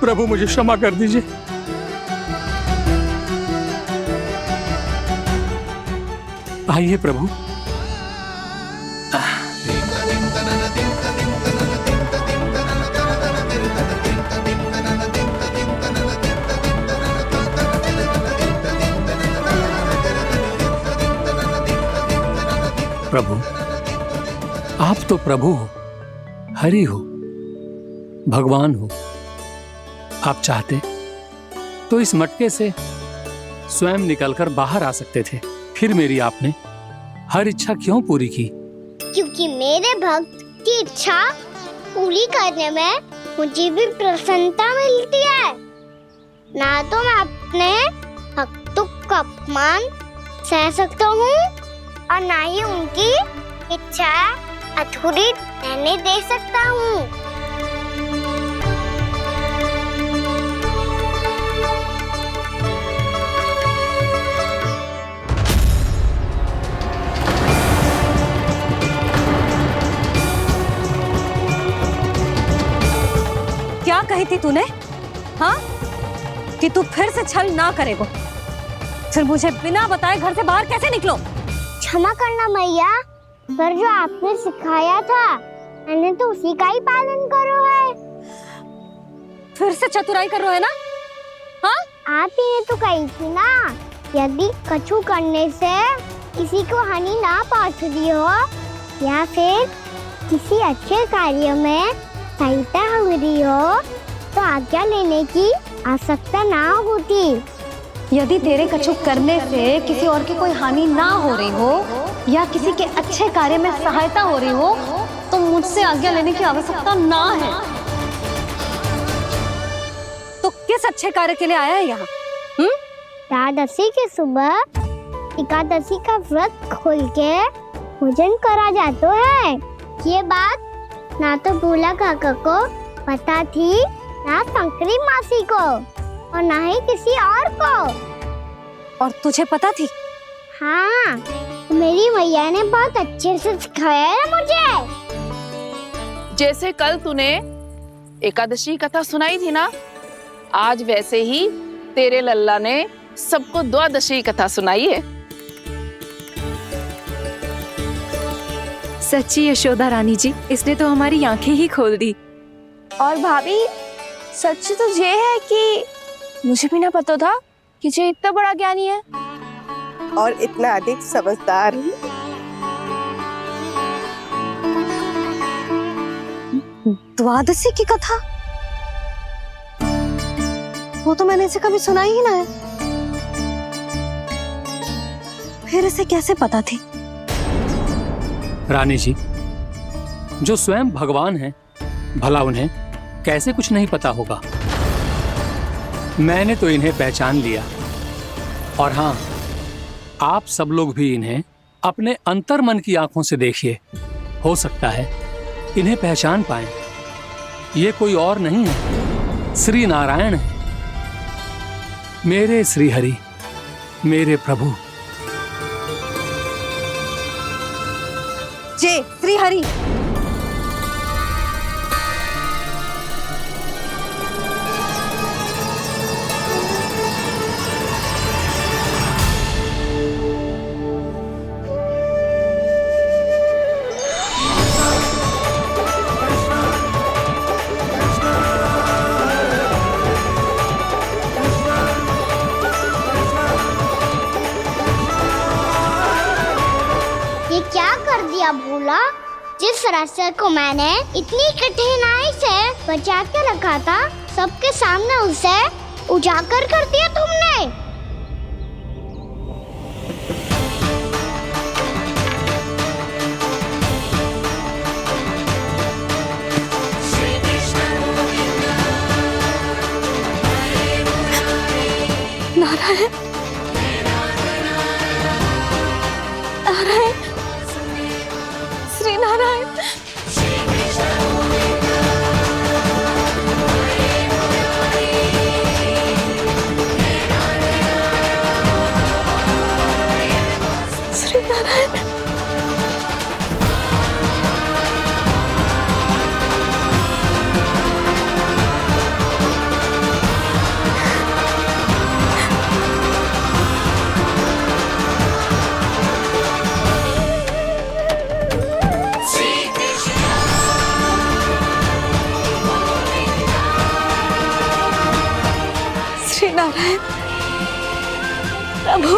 प्रभु मुझे क्षमा कर दीजिए। आइए प्रभु। प्रभु, आप तो प्रभु हो, हरि हो, भगवान हो। आप चाहते तो इस मटके से स्वयं निकलकर बाहर आ सकते थे, फिर मेरी आपने हर इच्छा क्यों पूरी की? क्योंकि मेरे भक्त की इच्छा पूरी करने में मुझे भी प्रसन्नता मिलती है। ना तो मैं अपने भक्तों का अपमान सह सकता हूँ और ना ही उनकी इच्छा अधूरी रहने दे सकता हूँ। क्या कही थी तूने? हाँ, कि तू फिर से छल ना करेगा। फिर मुझे बिना बताए घर से बाहर कैसे निकलो? क्षमा करना मैया, पर जो आपने सिखाया था मैंने तो उसी का ही पालन करो है। फिर से चतुराई कर रहे हो ना? हाँ? आप ही ने तो कही थी ना, यदि कछु करने से किसी को हानि ना पहुंच रही हो या फिर किसी अच्छे कार्य में सहायता हो रही हो तो आज्ञा लेने की आवश्यकता ना होती। यदि तेरे कछु करने से किसी और की कोई हानि ना हो रही हो या किसी के अच्छे कार्य में सहायता हो रही हो तो मुझसे आज्ञा लेने की आवश्यकता ना है। तो किस अच्छे कार्य के लिए आया है यहाँ? द्वादशी के सुबह एकादशी का व्रत खोल के भोजन करा जाता है। ये बात ना तो भोला काका को पता थी, ना शंकरी मासी को और ना ही किसी और को। और तुझे पता थी? हाँ, मेरी मैया ने बहुत अच्छे से सिखाया है मुझे। जैसे कल तूने एकादशी कथा सुनाई थी ना, आज वैसे ही तेरे लल्ला ने सबको द्वादशी कथा सुनाई है। सच्ची यशोदा रानी जी, इसने तो हमारी आंखें ही खोल दी। और भाभी, सच तो ये है कि मुझे भी ना पता था कि ये इतना बड़ा ज्ञानी है और इतना अधिक समझदार भी। द्वादशी की कथा? वो तो मैंने इसे कभी सुना ही ना है। फिर इसे कैसे पता थी? रानी जी, जो स्वयं भगवान हैं, भला उन्हें कैसे कुछ नहीं पता होगा? मैंने तो इन्हें पहचान लिया। और हाँ, आप सब लोग भी इन्हें अपने अंतर्मन की आंखों से देखिए, हो सकता है इन्हें पहचान पाएं। ये कोई और नहीं है, श्री नारायण है, मेरे श्री हरि, मेरे प्रभु। जय श्री हरि। रास्ते को मैंने इतनी कठिनाई से बचा के रखा था, सबके सामने उसे उजागर कर दिया तुमने। नारायण, नारायण, श्री नारायण। श्री नारायण। श्री नारायण प्रभु,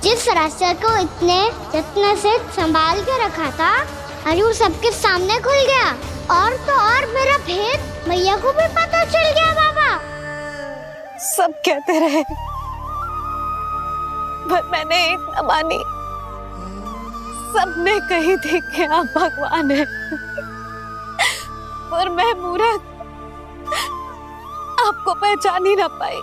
जिस रास्ते को इतने यत्न से संभाल के रखा था, आज वो सबके सामने खुल गया। और तो और मेरा भेद मैया को भी पता चल गया। बाबा सब कहते रहे पर मैंने एक न मानी। सबने कही थी कि आप भगवान हैं, पर मैं मूर्ख आपको पहचान ही ना पाई।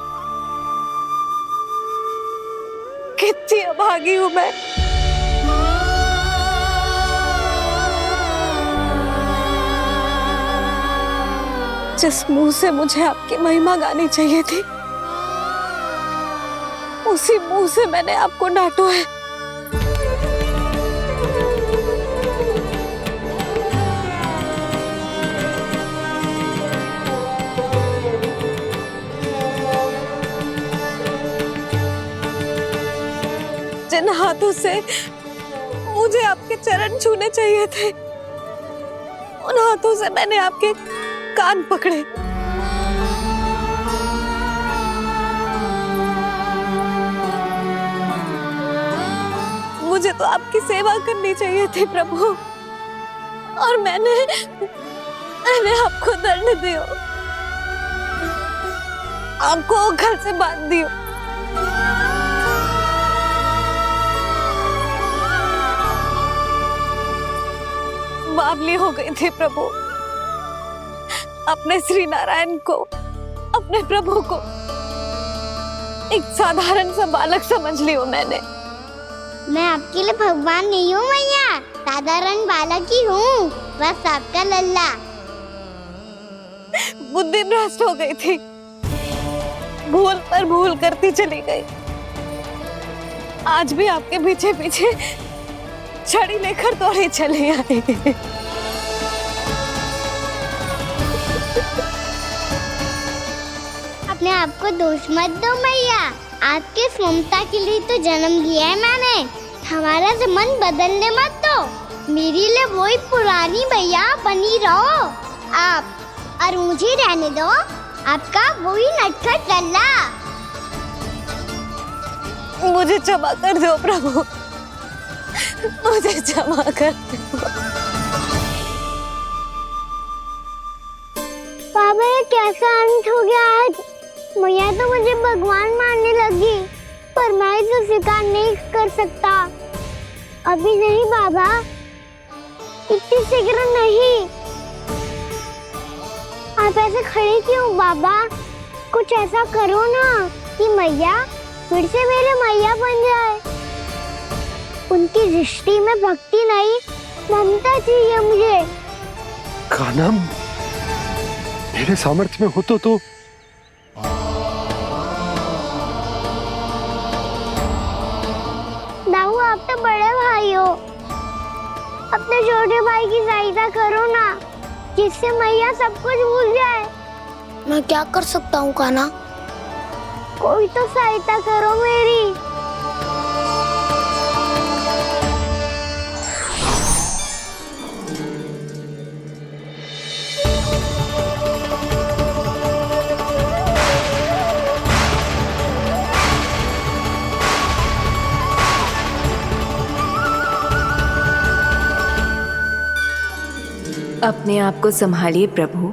कितनी अभागी हूं मैं। जिस मुंह से मुझे आपकी महिमा गानी चाहिए थी, उसी मुंह से मैंने आपको डांटा है। जिन हाथों से मुझे आपके चरण छूने चाहिए थे, उन हाथों से मैंने आपके कान पकड़े। मुझे तो आपकी सेवा करनी चाहिए थी प्रभु, और मैंने आपको दंड दियो, आपको घर से बांध दियो। बावली हो गई थी प्रभु। अपने श्री नारायण को, अपने प्रभु को एक साधारण सा बालक समझ लियो मैंने। मैं आपके लिए भगवान नहीं हूँ मैया, साधारण बालक ही हूँ, बस आपका लल्ला। बुद्धि भ्रष्ट हो गई थी, भूल पर भूल करती चली गई। आज भी आपके पीछे पीछे छड़ी लेकर दौड़े चले आए। अपने आप को दोष मत दो मैया, आपके इस ममता के लिए तो जन्म लिया है मैंने। हमारा से मन बदलने मत दो। मेरे लिए वही पुरानी मैया बनी रहो आप, और मुझे रहने दो आपका वही नटखट लल्ला। मुझे क्षमा कर दो प्रभु, मुझे क्षमा कर दो। बाबा ये कैसा अंत हो गया आज? मैया तो मुझे भगवान मानने लगी, पर मैं इसे स्वीकार नहीं कर सकता। अभी नहीं बाबा, इतनी शीघ्र नहीं। आप ऐसे खड़े क्यों बाबा? कुछ ऐसा करो ना कि मैया फिर से मेरे मैया बन जाए। उनकी दृष्टि में भक्ति नहीं, ममता चाहिए मुझे। कान्हा, मेरे सामर्थ्य में हो तो दाऊ, आप तो बड़े भाई हो, अपने छोटे भाई की सहायता करो ना, जिससे मैया सब कुछ भूल जाए। मैं क्या कर सकता हूँ कान्हा? कोई तो सहायता करो मेरी। अपने आप को संभालिए प्रभु।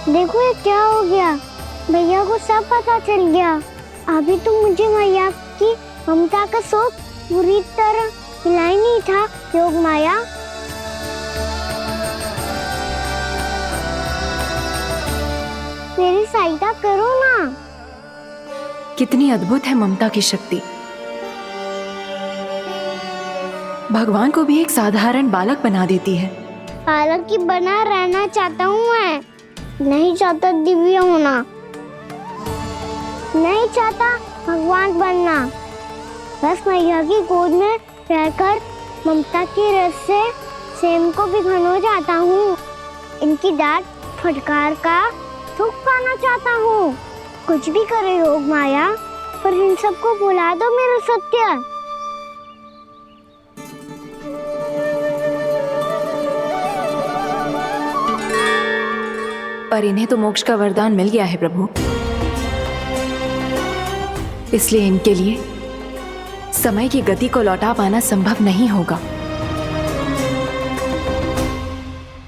देखो ये क्या हो गया, भैया को सब पता चल गया। अभी तो मुझे मैया की ममता का शौक पूरी तरह हिला ही नहीं था। योग माया, मेरी सहायता करो ना। कितनी अद्भुत है ममता की शक्ति। भगवान को भी एक साधारण बालक बना देती है। बालक की बना रहना चाहता हूँ मैं, नहीं चाहता दिव्य होना, नहीं चाहता भगवान बनना। बस मैया की गोद में रहकर ममता की रस से सेम को भी घनो जाता हूँ। इनकी डांट फटकार का सुख पाना चाहता हूँ। कुछ भी करे योग माया, पर इन सबको भुला दो मेरा सत्य। पर इन्हें तो मोक्ष का वरदान मिल गया है प्रभु, इसलिए इनके लिए समय की गति को लौटा पाना संभव नहीं होगा।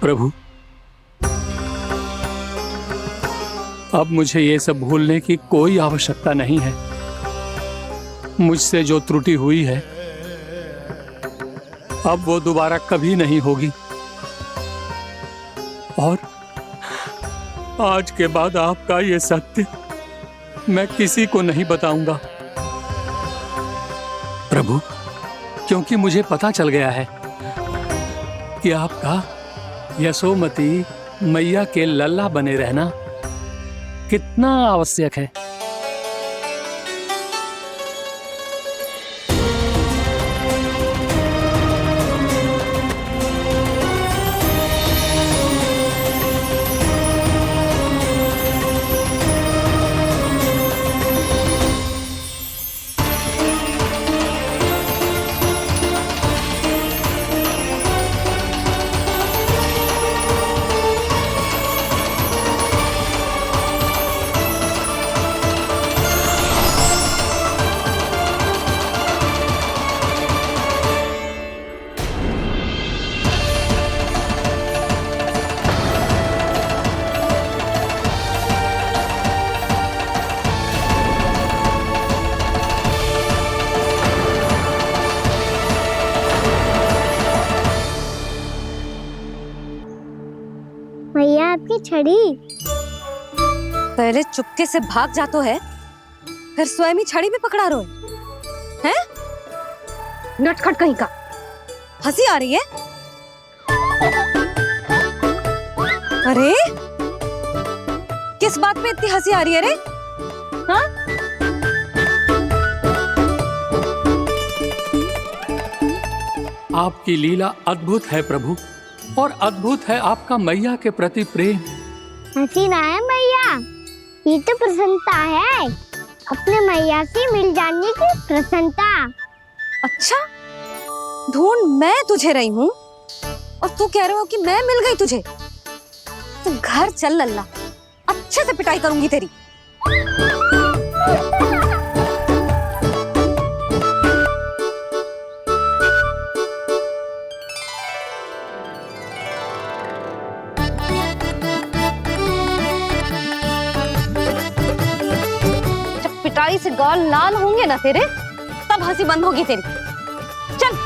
प्रभु, अब मुझे ये सब भूलने की कोई आवश्यकता नहीं है। मुझसे जो त्रुटि हुई है अब वो दोबारा कभी नहीं होगी, और आज के बाद आपका ये सत्य मैं किसी को नहीं बताऊंगा प्रभु, क्योंकि मुझे पता चल गया है कि आपका यशोमती मैया के लल्ला बने रहना कितना आवश्यक है। भैया आपकी छड़ी। पहले चुपके से भाग जातो है, फिर स्वयं ही छड़ी भी पकड़ा रोए हैं? नटखट कहीं का। हंसी आ रही है? अरे किस बात पे इतनी हंसी आ रही है रे? हाँ? आपकी लीला अद्भुत है प्रभु, और अद्भुत है आपका मैया के प्रति प्रेम। हंसी ना है मैया, ये तो प्रसन्नता है, अपने मैया से मिल जाने की प्रसन्नता। अच्छा, ढूंढ मैं तुझे रही हूँ और तू कह रहे हो कि मैं मिल गई तुझे। तू घर चल लल्ला, अच्छे से पिटाई करूंगी तेरी। पिटाई से गाल लाल होंगे ना तेरे, तब हंसी बंद होगी तेरी। चल।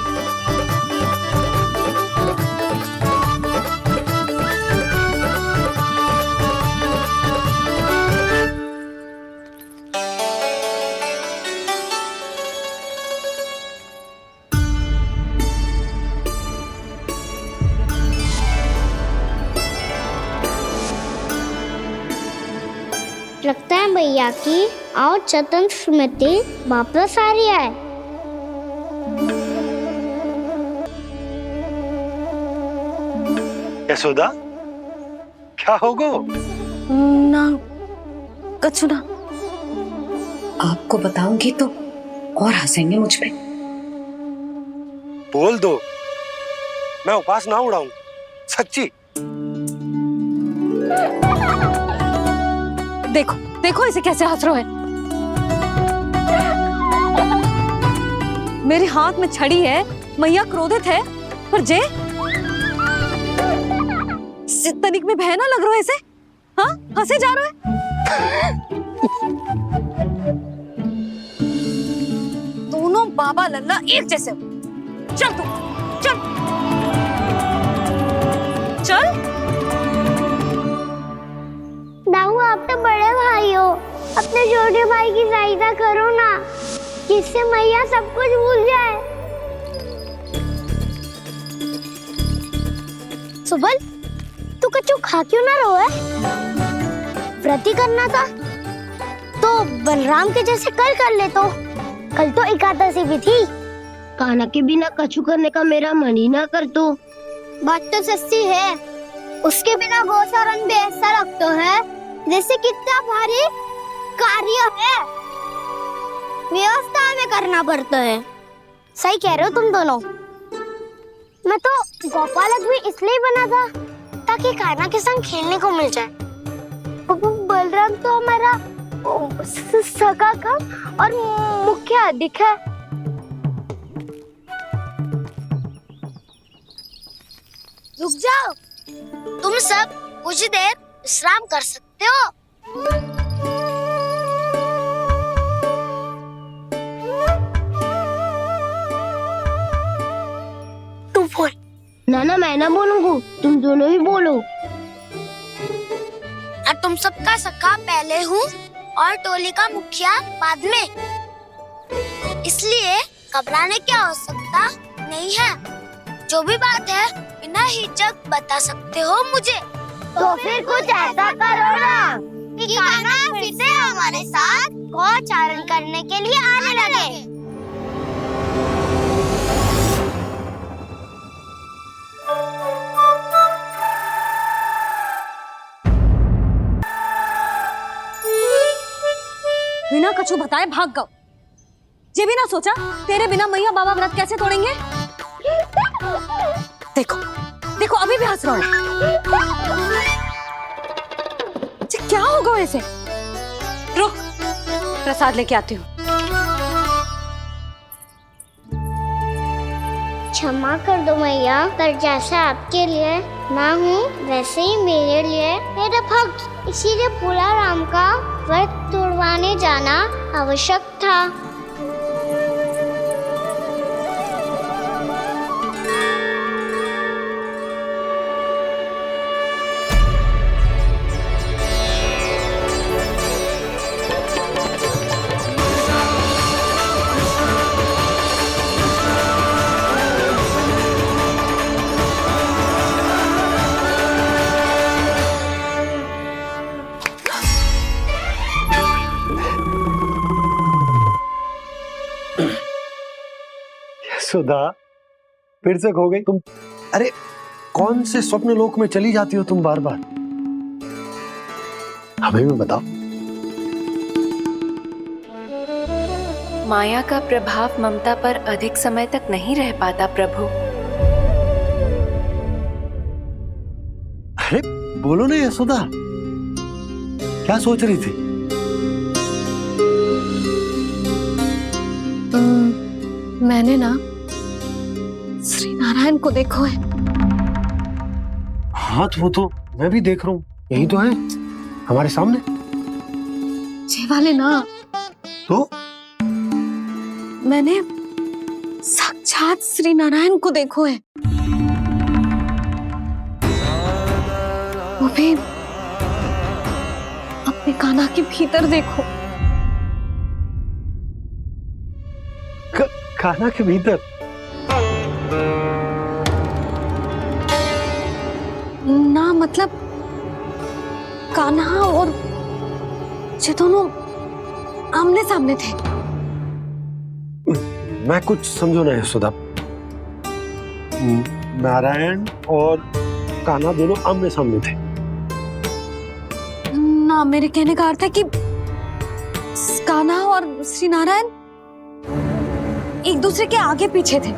लगता है भैया की और चतन स्मृति वापस आ रही है। यशोदा, क्या होगो? ना कछु ना। आपको बताऊंगी तो और हंसेंगे मुझ पे। बोल दो, मैं उपवास ना उड़ाऊं, सच्ची। देखो देखो इसे कैसे हंस रहा है। मेरे हाथ में छड़ी है, मैया क्रोधित है, पर जे तनिक में बहना लग रहा है इसे। हाँ, हंसे जा रहा है। दोनों बाबा लल्ला एक जैसे। चल तू, चल चल। दाऊ, आप तो बड़े भाई हो, अपने छोटे भाई की सहायता करो ना, जिससे मैया सब कुछ भूल जाए। सुबल, तू कच्चू खा क्यों ना रो है? व्रत ही करना था तो बलराम के जैसे कल कर ले। तो कल तो एकादशी भी थी। कान्हा के बिना कछु करने का मेरा मन ही ना कर। तो बात तो सच्ची है, उसके बिना गोचारण भी ऐसा लगता है जैसे कितना भारी कार्य है, व्यवस्था में करना पड़ता है। सही कह रहे हो तुम दोनों। मैं तो गोपालक भी इसलिए बना था ताकि कान्हा के संग खेलने को मिल जाए। बलराम तो हमारा सगा कम और मुख्य अधिक है। रुक जाओ, तुम सब कुछ देर विश्राम कर सकते हो। तू बोल। ना मैं ना बोलूंगा, तुम दोनों ही बोलो। और तुम सबका सखा पहले हूँ और टोली का मुखिया बाद में, इसलिए घबराने की आवश्यकता नहीं है। जो भी बात है बिना हिचक बता सकते हो मुझे। तो फिर कुछ ऐसा करो ना कि कान्हा फिर से हमारे साथ गोचारण करने के लिए आने लगे। बिना कछु बताए भाग गओ। जे भी ना सोचा तेरे बिना मैया बाबा व्रत कैसे तोड़ेंगे। देखो देखो अभी भी हंस रहा है। क्या होगा वैसे? रुक, प्रसाद लेके आती हूँ। क्षमा कर दो मैया, पर जैसे आपके लिए ना हूँ वैसे ही मेरे लिए मेरा भक्त, इसीलिए भोला राम का व्रत तोड़वाने जाना आवश्यक था। सुधा, फिर से खो गई तुम। अरे कौन से स्वप्न लोक में चली जाती हो तुम बार बार? हमें भी बताओ। माया का प्रभाव ममता पर अधिक समय तक नहीं रह पाता प्रभु। अरे बोलो ना यशोदा, क्या सोच रही थी? मैंने ना श्री नारायण को देखो है। हाँ तो वो तो मैं भी देख रहा हूँ, यही तो है हमारे सामने। जे वाले ना तो मैंने साक्षात श्री नारायण को देखो है, वो भी अपने कान्हा के भीतर देखो। कान्हा के भीतर? ना मतलब कान्हा और ये दोनों आमने सामने थे। मैं कुछ समझो ना यशोदा। नारायण और कान्हा दोनों आमने सामने थे? ना, मेरे कहने का अर्थ है कि कान्हा और श्री नारायण एक दूसरे के आगे पीछे थे।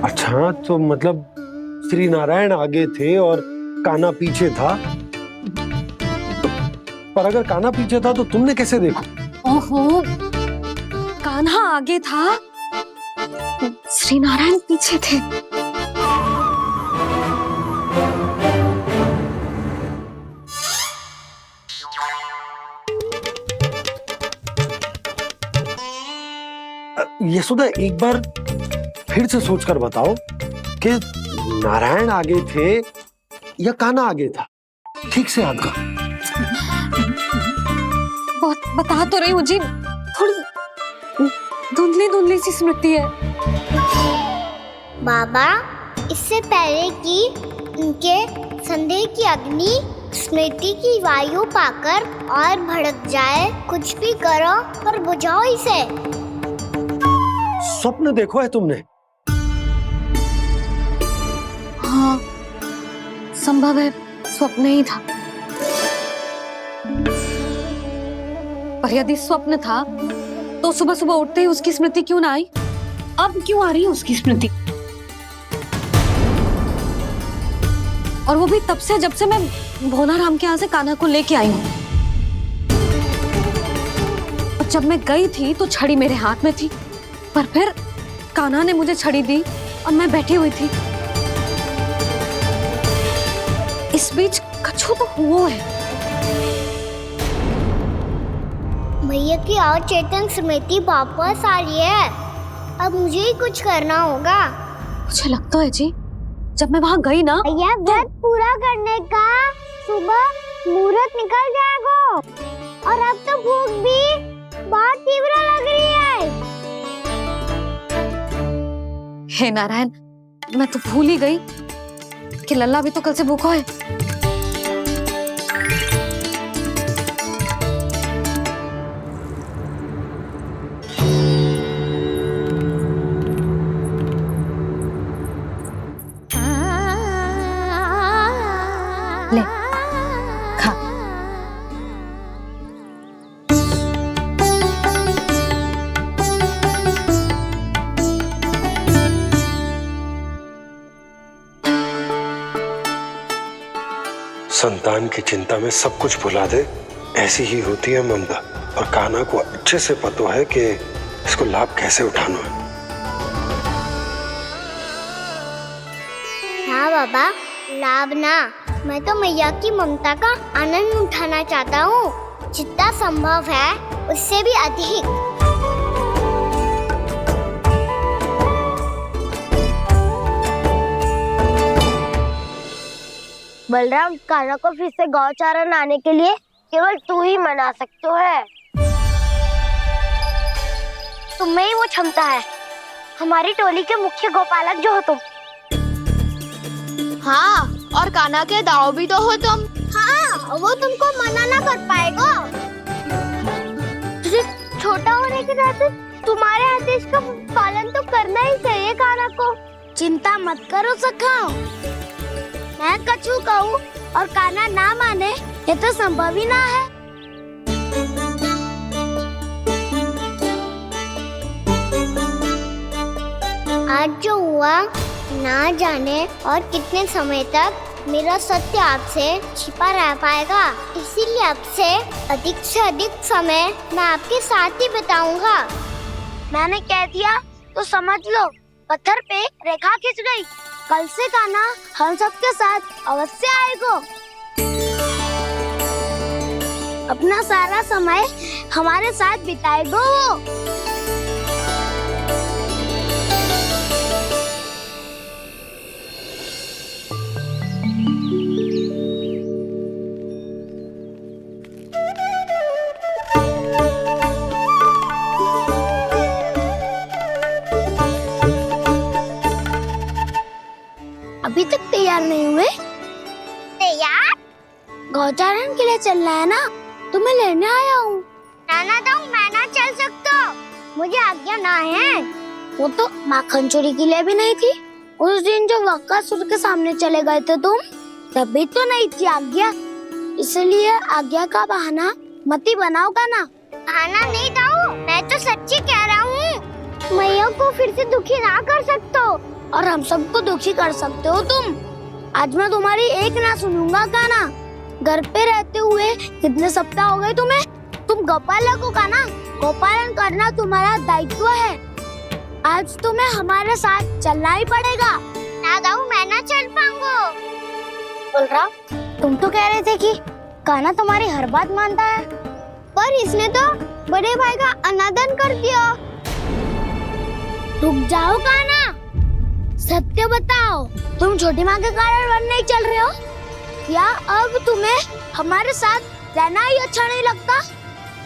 अच्छा, तो मतलब श्री नारायण आगे थे और कान्हा पीछे था। पर अगर कान्हा पीछे था तो तुमने कैसे देखा? ओहो, कान्हा आगे था, श्री नारायण पीछे थे। यशोदा, एक बार फिर से सोचकर बताओ कि नारायण आगे थे या कान्हा आगे था? ठीक से याद करो। बता तो रही हूँ जी, थोड़ी धुंधली धुंधली सी स्मृति है। बाबा, इससे पहले कि उनके संदेह की अग्नि स्मृति की वायु पाकर और भड़क जाए, कुछ भी करो पर बुझाओ इसे। स्वप्न देखो है तुमने? हाँ, संभव है स्वप्न ही था। पर यदि स्वप्न था तो सुबह सुबह उठते ही उसकी स्मृति क्यों ना आई? अब क्यों आ रही है उसकी स्मृति? और वो भी तब से जब से मैं भोनाराम के यहाँ से कान्हा को लेके आई हूँ। और जब मैं गई थी तो छड़ी मेरे हाथ में थी, पर फिर कान्हा ने मुझे छड़ी दी और मैं बैठी हुई थी। इस बीच कछु तो हुआ है। भैया की अचेतन स्मृति वापस आ रही है। अब मुझे ही कुछ करना होगा। मुझे लगता है जी, जब मैं वहाँ गई ना, भैया व्रत पूरा करने का सुबह मुहूर्त निकल जाएगा और अब तो भूख भी बहुत तीव्र लग रही है। हे नारायण, मैं तो भूल ही गई कि लल्ला भी तो कल से भूखा है। ले, खा। संतान की चिंता में सब कुछ भुला दे, ऐसी ही होती है ममता। और कान्हा को अच्छे से पता है कि इसको लाभ कैसे उठाना है। हाँ बाबा, लाभ ना, मैं तो मैया की ममता का आनंद उठाना चाहता हूँ, जितना संभव है उससे भी अधिक। बलराम, कान्हा को फिर से गौचारण आने के लिए केवल तू ही मना सकते है। तुम्हें ही वो क्षमता है, हमारी टोली के मुख्य गोपालक जो हो तुम। हाँ, और कान्हा के दाव भी तो हो तुम। हाँ, वो तुमको मना ना कर पाएगा। तुझे छोटा होने के नाते तुम्हारे आदेश का पालन तो करना ही चाहिए कान्हा को। चिंता मत करो सखा, मैं कछु कहूँ और कान्हा ना माने, ये तो संभव ही ना है। आज जो हुआ ना जाने और कितने समय तक मेरा सत्य आपसे छिपा रह पाएगा, इसीलिए अब से अधिक समय मैं आपके साथ ही बिताऊंगा। मैंने कह दिया तो समझ लो, पत्थर पे रेखा खिंच गई। कल से कान्हा हम सबके साथ अवश्य आएगा। अपना सारा समय हमारे साथ बिताएगा वो। अभी तक तैयार नहीं हुए? तैयार? गौचारण के लिए चलना है ना, तुम्हें लेने आया हूँ। नाना तो मैं ना चल सकता, मुझे आज्ञा ना है। वो तो माखन चोरी के लिए भी नहीं थी। उस दिन जो वक्कासुर के सामने चले गए थे तुम, तभी तो नहीं थी आज्ञा। इसलिए आज्ञा का बहाना मत ही बनाओगा ना। बहाना नहीं दाऊ, मैं तो सच्ची कह रहा हूँ। मैया को फिर से दुखी ना कर सकते हो और हम सबको दुखी कर सकते हो तुम। आज मैं तुम्हारी एक ना सुनूंगा कान्हा, घर पे रहते हुए कितने सप्ताह हो गए तुम्हें? तुम गोपालक हो का ना? गोपालन करना तुम्हारा दायित्व है। आज तुम्हें हमारे साथ चलना ही पड़ेगा। ना दाऊ, मैं ना चल पाऊंगा। बलराम, तुम तो कह रहे थे कि कान्हा तुम्हारी हर बात मानता है, पर इसने तो बड़े भाई का अनादर कर दिया। रुक जाओ कान्हा, सत्य बताओ, तुम छोटी माँ के कारण वन नहीं चल रहे हो या अब तुम्हें हमारे साथ रहना ही अच्छा नहीं लगता?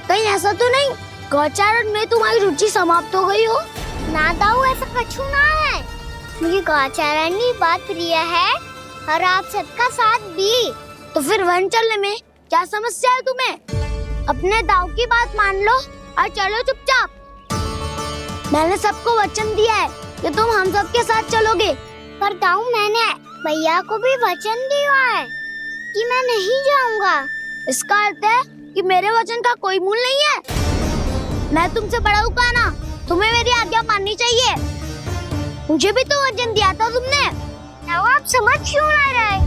कहीं ऐसा तो नहीं गौचारण में तुम्हारी रुचि समाप्त हो गई हो? ना दाऊ, ऐसा कछु ना है। मुझे गौचारण की बात प्रिय है और आप सबका साथ भी। तो फिर वन चलने में क्या समस्या है तुम्हें? अपने दाऊ की बात मान लो और चलो चुपचाप। मैंने सबको वचन दिया है कि तुम हम सबके साथ चलोगे। पर दाऊ, मैंने भैया को भी वचन दिया है कि मैं नहीं जाऊंगा। इसका अर्थ है कि मेरे वचन का कोई मूल नहीं है। मैं तुमसे बड़ा हूँ कान्हा, तुम्हें मेरी आज्ञा माननी चाहिए। मुझे भी तो वचन दिया था तुमने। आप समझ क्यों आ रहे?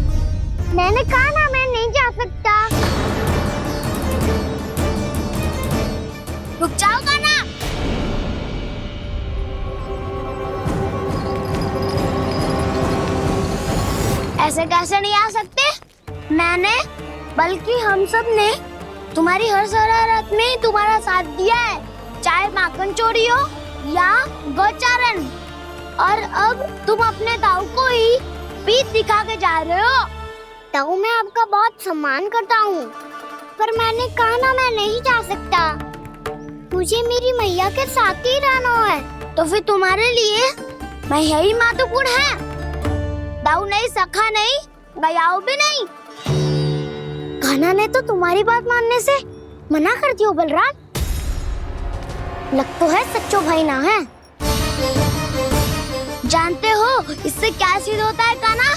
मैंने कहा ना मैं नहीं जा सकता। रुक जाओ कान्हा। ऐसे कैसे नहीं आ सकते? मैंने बल्कि हम सब ने तुम्हारी हर शरारत में तुम्हारा साथ दिया है, चाहे माखन चोरी हो या गोचारण। और अब तुम अपने दाऊ को ही पीठ दिखा के जा रहे हो। दाऊ, मैं आपका बहुत सम्मान करता हूँ, पर मैंने कहा ना मैं नहीं जा सकता। मुझे मेरी मैया के साथ ही रहना है। तो फिर तुम्हारे लिए मैं यही महत्वपूर्ण है। दाऊ नहीं, सखा नहीं, गयाऊ भी नहीं। कान्हा ने तो तुम्हारी बात मानने से मना कर दिया। बलराम, लग तो है सच्चो भाई ना है। जानते हो इससे क्या सिद्ध होता है कान्हा?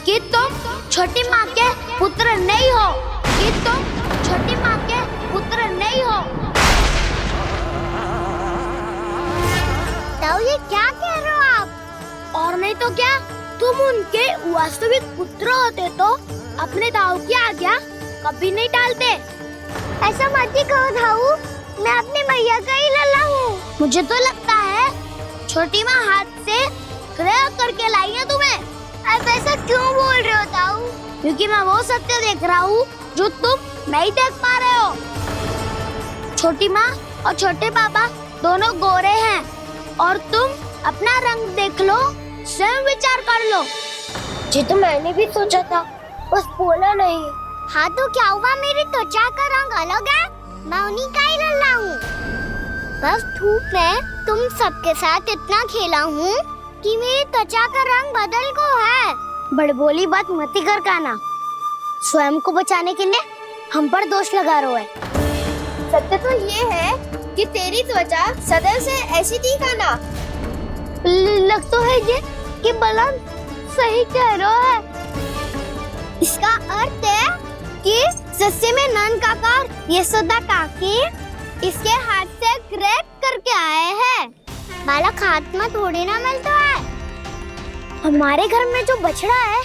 कि तुम छोटी माँ के पुत्र नहीं हो, कि तुम छोटी माँ के पुत्र नहीं हो। तो ये क्या कह रहे हो आप? और नहीं तो क्या, तुम उनके वास्तविक पुत्र होते तो अपने दाऊ की आज्ञा कभी नहीं टालते। ऐसा मत ही कहो दाऊ, मैं अपने मैया का ही लल्ला हूँ। मुझे तो लगता है छोटी माँ हाथ से ग्रह करके लाई है तुम्हें। अब ऐसा क्यों बोल रहे हो दाऊ? क्योंकि मैं वो सत्य देख रहा हूँ जो तुम नहीं देख पा रहे हो। छोटी माँ और छोटे पापा दोनों गोरे हैं और तुम अपना रंग देख लो, स्वयं विचार कर लो। जी तो मैंने भी सोचा था, बस बोला नहीं। हाँ तो क्या हुआ, मेरी त्वचा का रंग अलग है, मैं उन्हीं का ही लल्ला हूँ। बस धूप में तुम सबके साथ इतना खेला हूँ कि मेरी त्वचा का रंग बदल को है। बड़बोली बात मत कर कान्हा, स्वयं को बचाने के लिए हम पर दोष लगा रहे है। सत्य तो ये है कि तेरी त्वचा सदैव से ऐसी थी कान्हा। लग तो है ये कि बलराम सही कह रहा है। इसका अर्थ है कि सस्ते में नन काका यशोदा काकी इसके हाथ से ग्रेप करके आए हैं। बालक हाथ में थोड़ी ना मिलता है। हमारे घर में जो बछड़ा है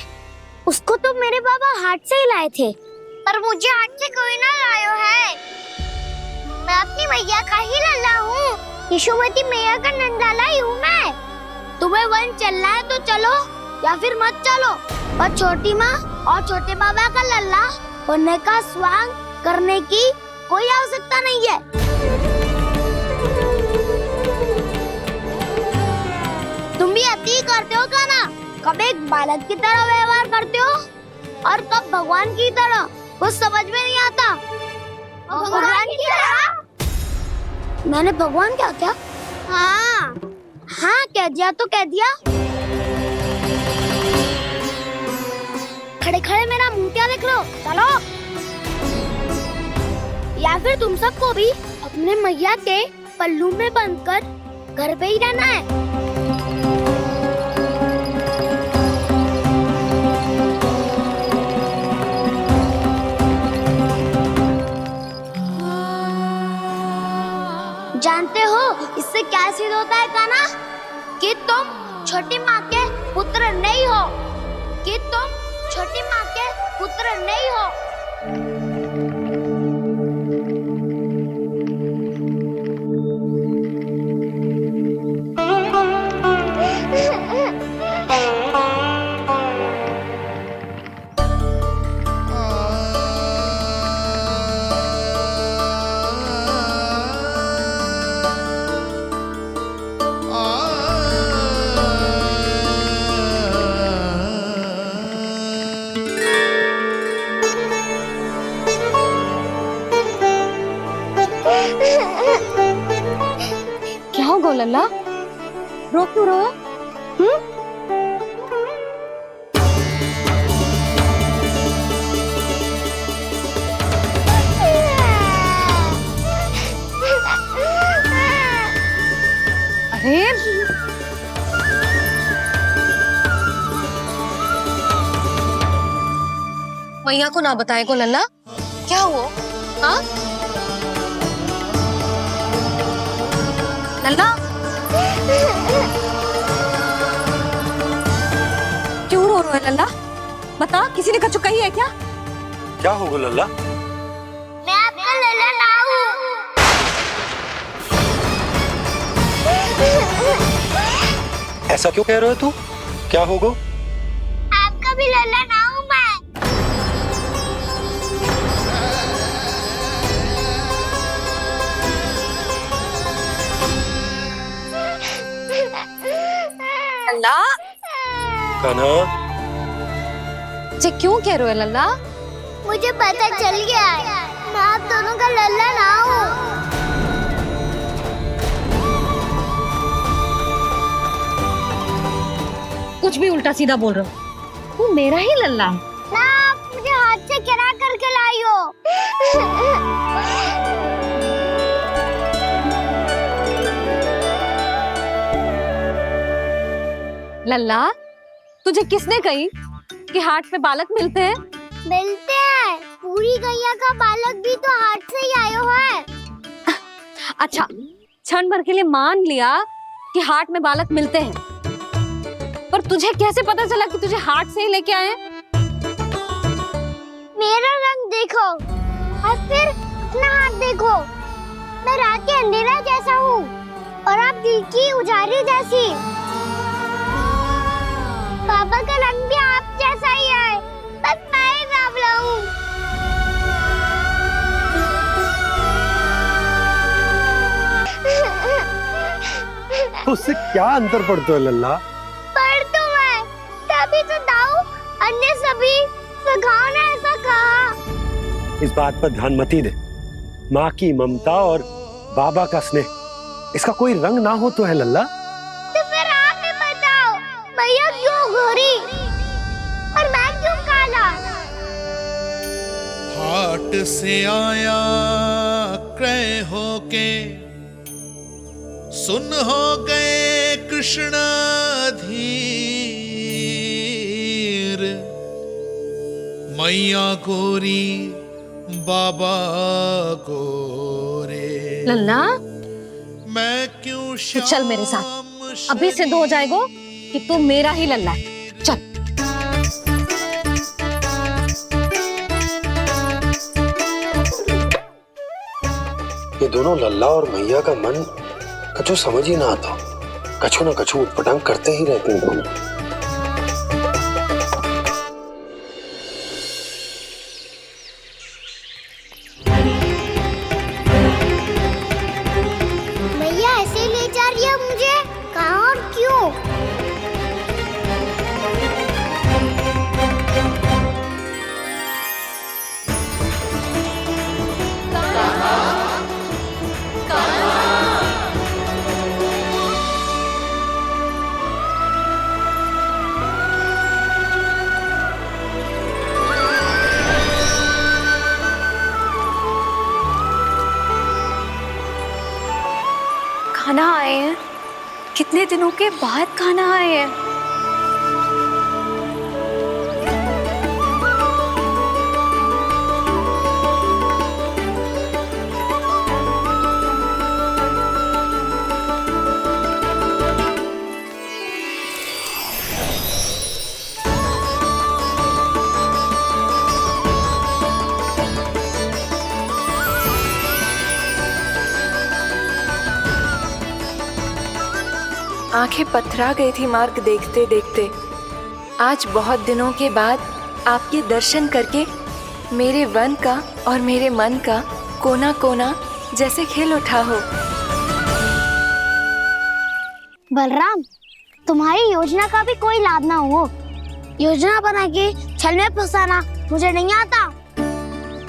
उसको तो मेरे बाबा हाथ से ही लाए थे, पर मुझे हाथ से कोई ना लायो है। मैं अपनी मैया का ही लल्ला हूँ, यशोमती मैया का नंदलाला ही हूँ मैं। तुम्हें वन चलना है तो चलो या फिर मत चलो, और छोटी माँ और छोटे बाबा का लल्ला होने का स्वांग करने की कोई आवश्यकता नहीं है। तुम भी अति करते हो कान्हा, कब एक बालक की तरह व्यवहार करते हो और कब भगवान की तरह, कुछ समझ में नहीं आता। भगवान की तरह? मैंने भगवान क्या क्या? हाँ हाँ कह दिया तो कह दिया। खड़े खड़े मेरा मुंह क्या देख लो, चलो। या फिर तुम सबको भी अपने मैया के पल्लू में बंधकर घर पे ही रहना है। जानते हो इससे क्या सिद्ध होता है कान्हा? कि तुम छोटी माँ के पुत्र नहीं हो, कि तुम छोटी माँ के पुत्र नहीं हो। हो लल्ला? रो क्यों रहो? अरे मैया को ना बताए को लल्ला, क्या हुआ? हाँ लल्ला, क्यों रो रहे हो लल्ला? बता, किसी ने कछु कही है क्या? क्या होगा लल्ला? मैं आपका लल्ला ना हूँ। ऐसा क्यों कह रहे हो तू? क्या होगा? आपका भी लल्ला ना हूँ मैं। लल्ला, कान्हा, जे क्यों कह रहे हो लल्ला? मुझे पता चल गया है, मैं आप दोनों का लल्ला ना हूँ। कुछ भी उल्टा सीधा बोल रहे हो, तू मेरा ही लल्ला है ना। आप मुझे हाथ से गिरा करके लाई हो। लल्ला, तुझे किसने कही कि हाट में बालक मिलते हैं? मिलते हैं, पूरी गैया का बालक भी तो हाट से ही आयो है। अच्छा, क्षण भर के लिए मान लिया कि हाट में बालक मिलते हैं, पर तुझे कैसे पता चला कि तुझे हाट से ही लेके आए? मेरा रंग देखो और फिर अपना हाथ देखो। मैं रात के अंधेरा जैसा हूँ और आप दिल की उजाली जैसी। पापा का रंग भी आप जैसा ही है, बस मैं ही बावला हूँ। उससे क्या अंतर पड़ता है लल्ला? पर तो मैं तभी तो दाऊ अन्य सभी सखाओ ने ऐसा कहा। इस बात पर ध्यान मत ही दे। माँ की ममता और बाबा का स्नेह, इसका कोई रंग ना हो तो है लल्ला? तो फिर आप ही बताओ, भैया क्यों गोरी और मैं क्यों काला? हाट से आया क्रय होके, सुन हो गए कृष्ण धीर। मैया गोरी बाबा गोरे। लल्ला, मैं क्यों तू चल मेरे साथ, अभी सिद्ध हो जाएगा कि तू मेरा ही लल्ला है। चल। ये दोनों लल्ला और मैया का मन कछु समझ ही ना आता, कछु ना कछु उटपटांग करते ही रहते हैं दोनों। भैया ऐसे ले जा रही है मुझे, कहाँ और क्यों? खाना आए हैं, कितने दिनों के बाद खाना आए हैं। आंखें पथरा गई थी मार्ग देखते देखते। आज बहुत दिनों के बाद आपके दर्शन करके मेरे वन का और मेरे मन का कोना कोना जैसे खिल उठा हो। बलराम, तुम्हारी योजना का भी कोई लाभ ना हो। योजना बना के छल में फंसाना मुझे नहीं आता।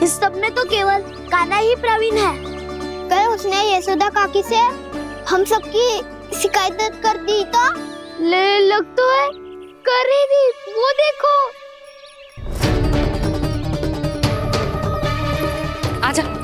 इस सब में तो केवल कान्हा ही प्रवीण है। कल उसने यशोदा काकी से हम सबकी शिकायत कर दी तो ले लग तो है कर ही दी, वो देखो। आजा।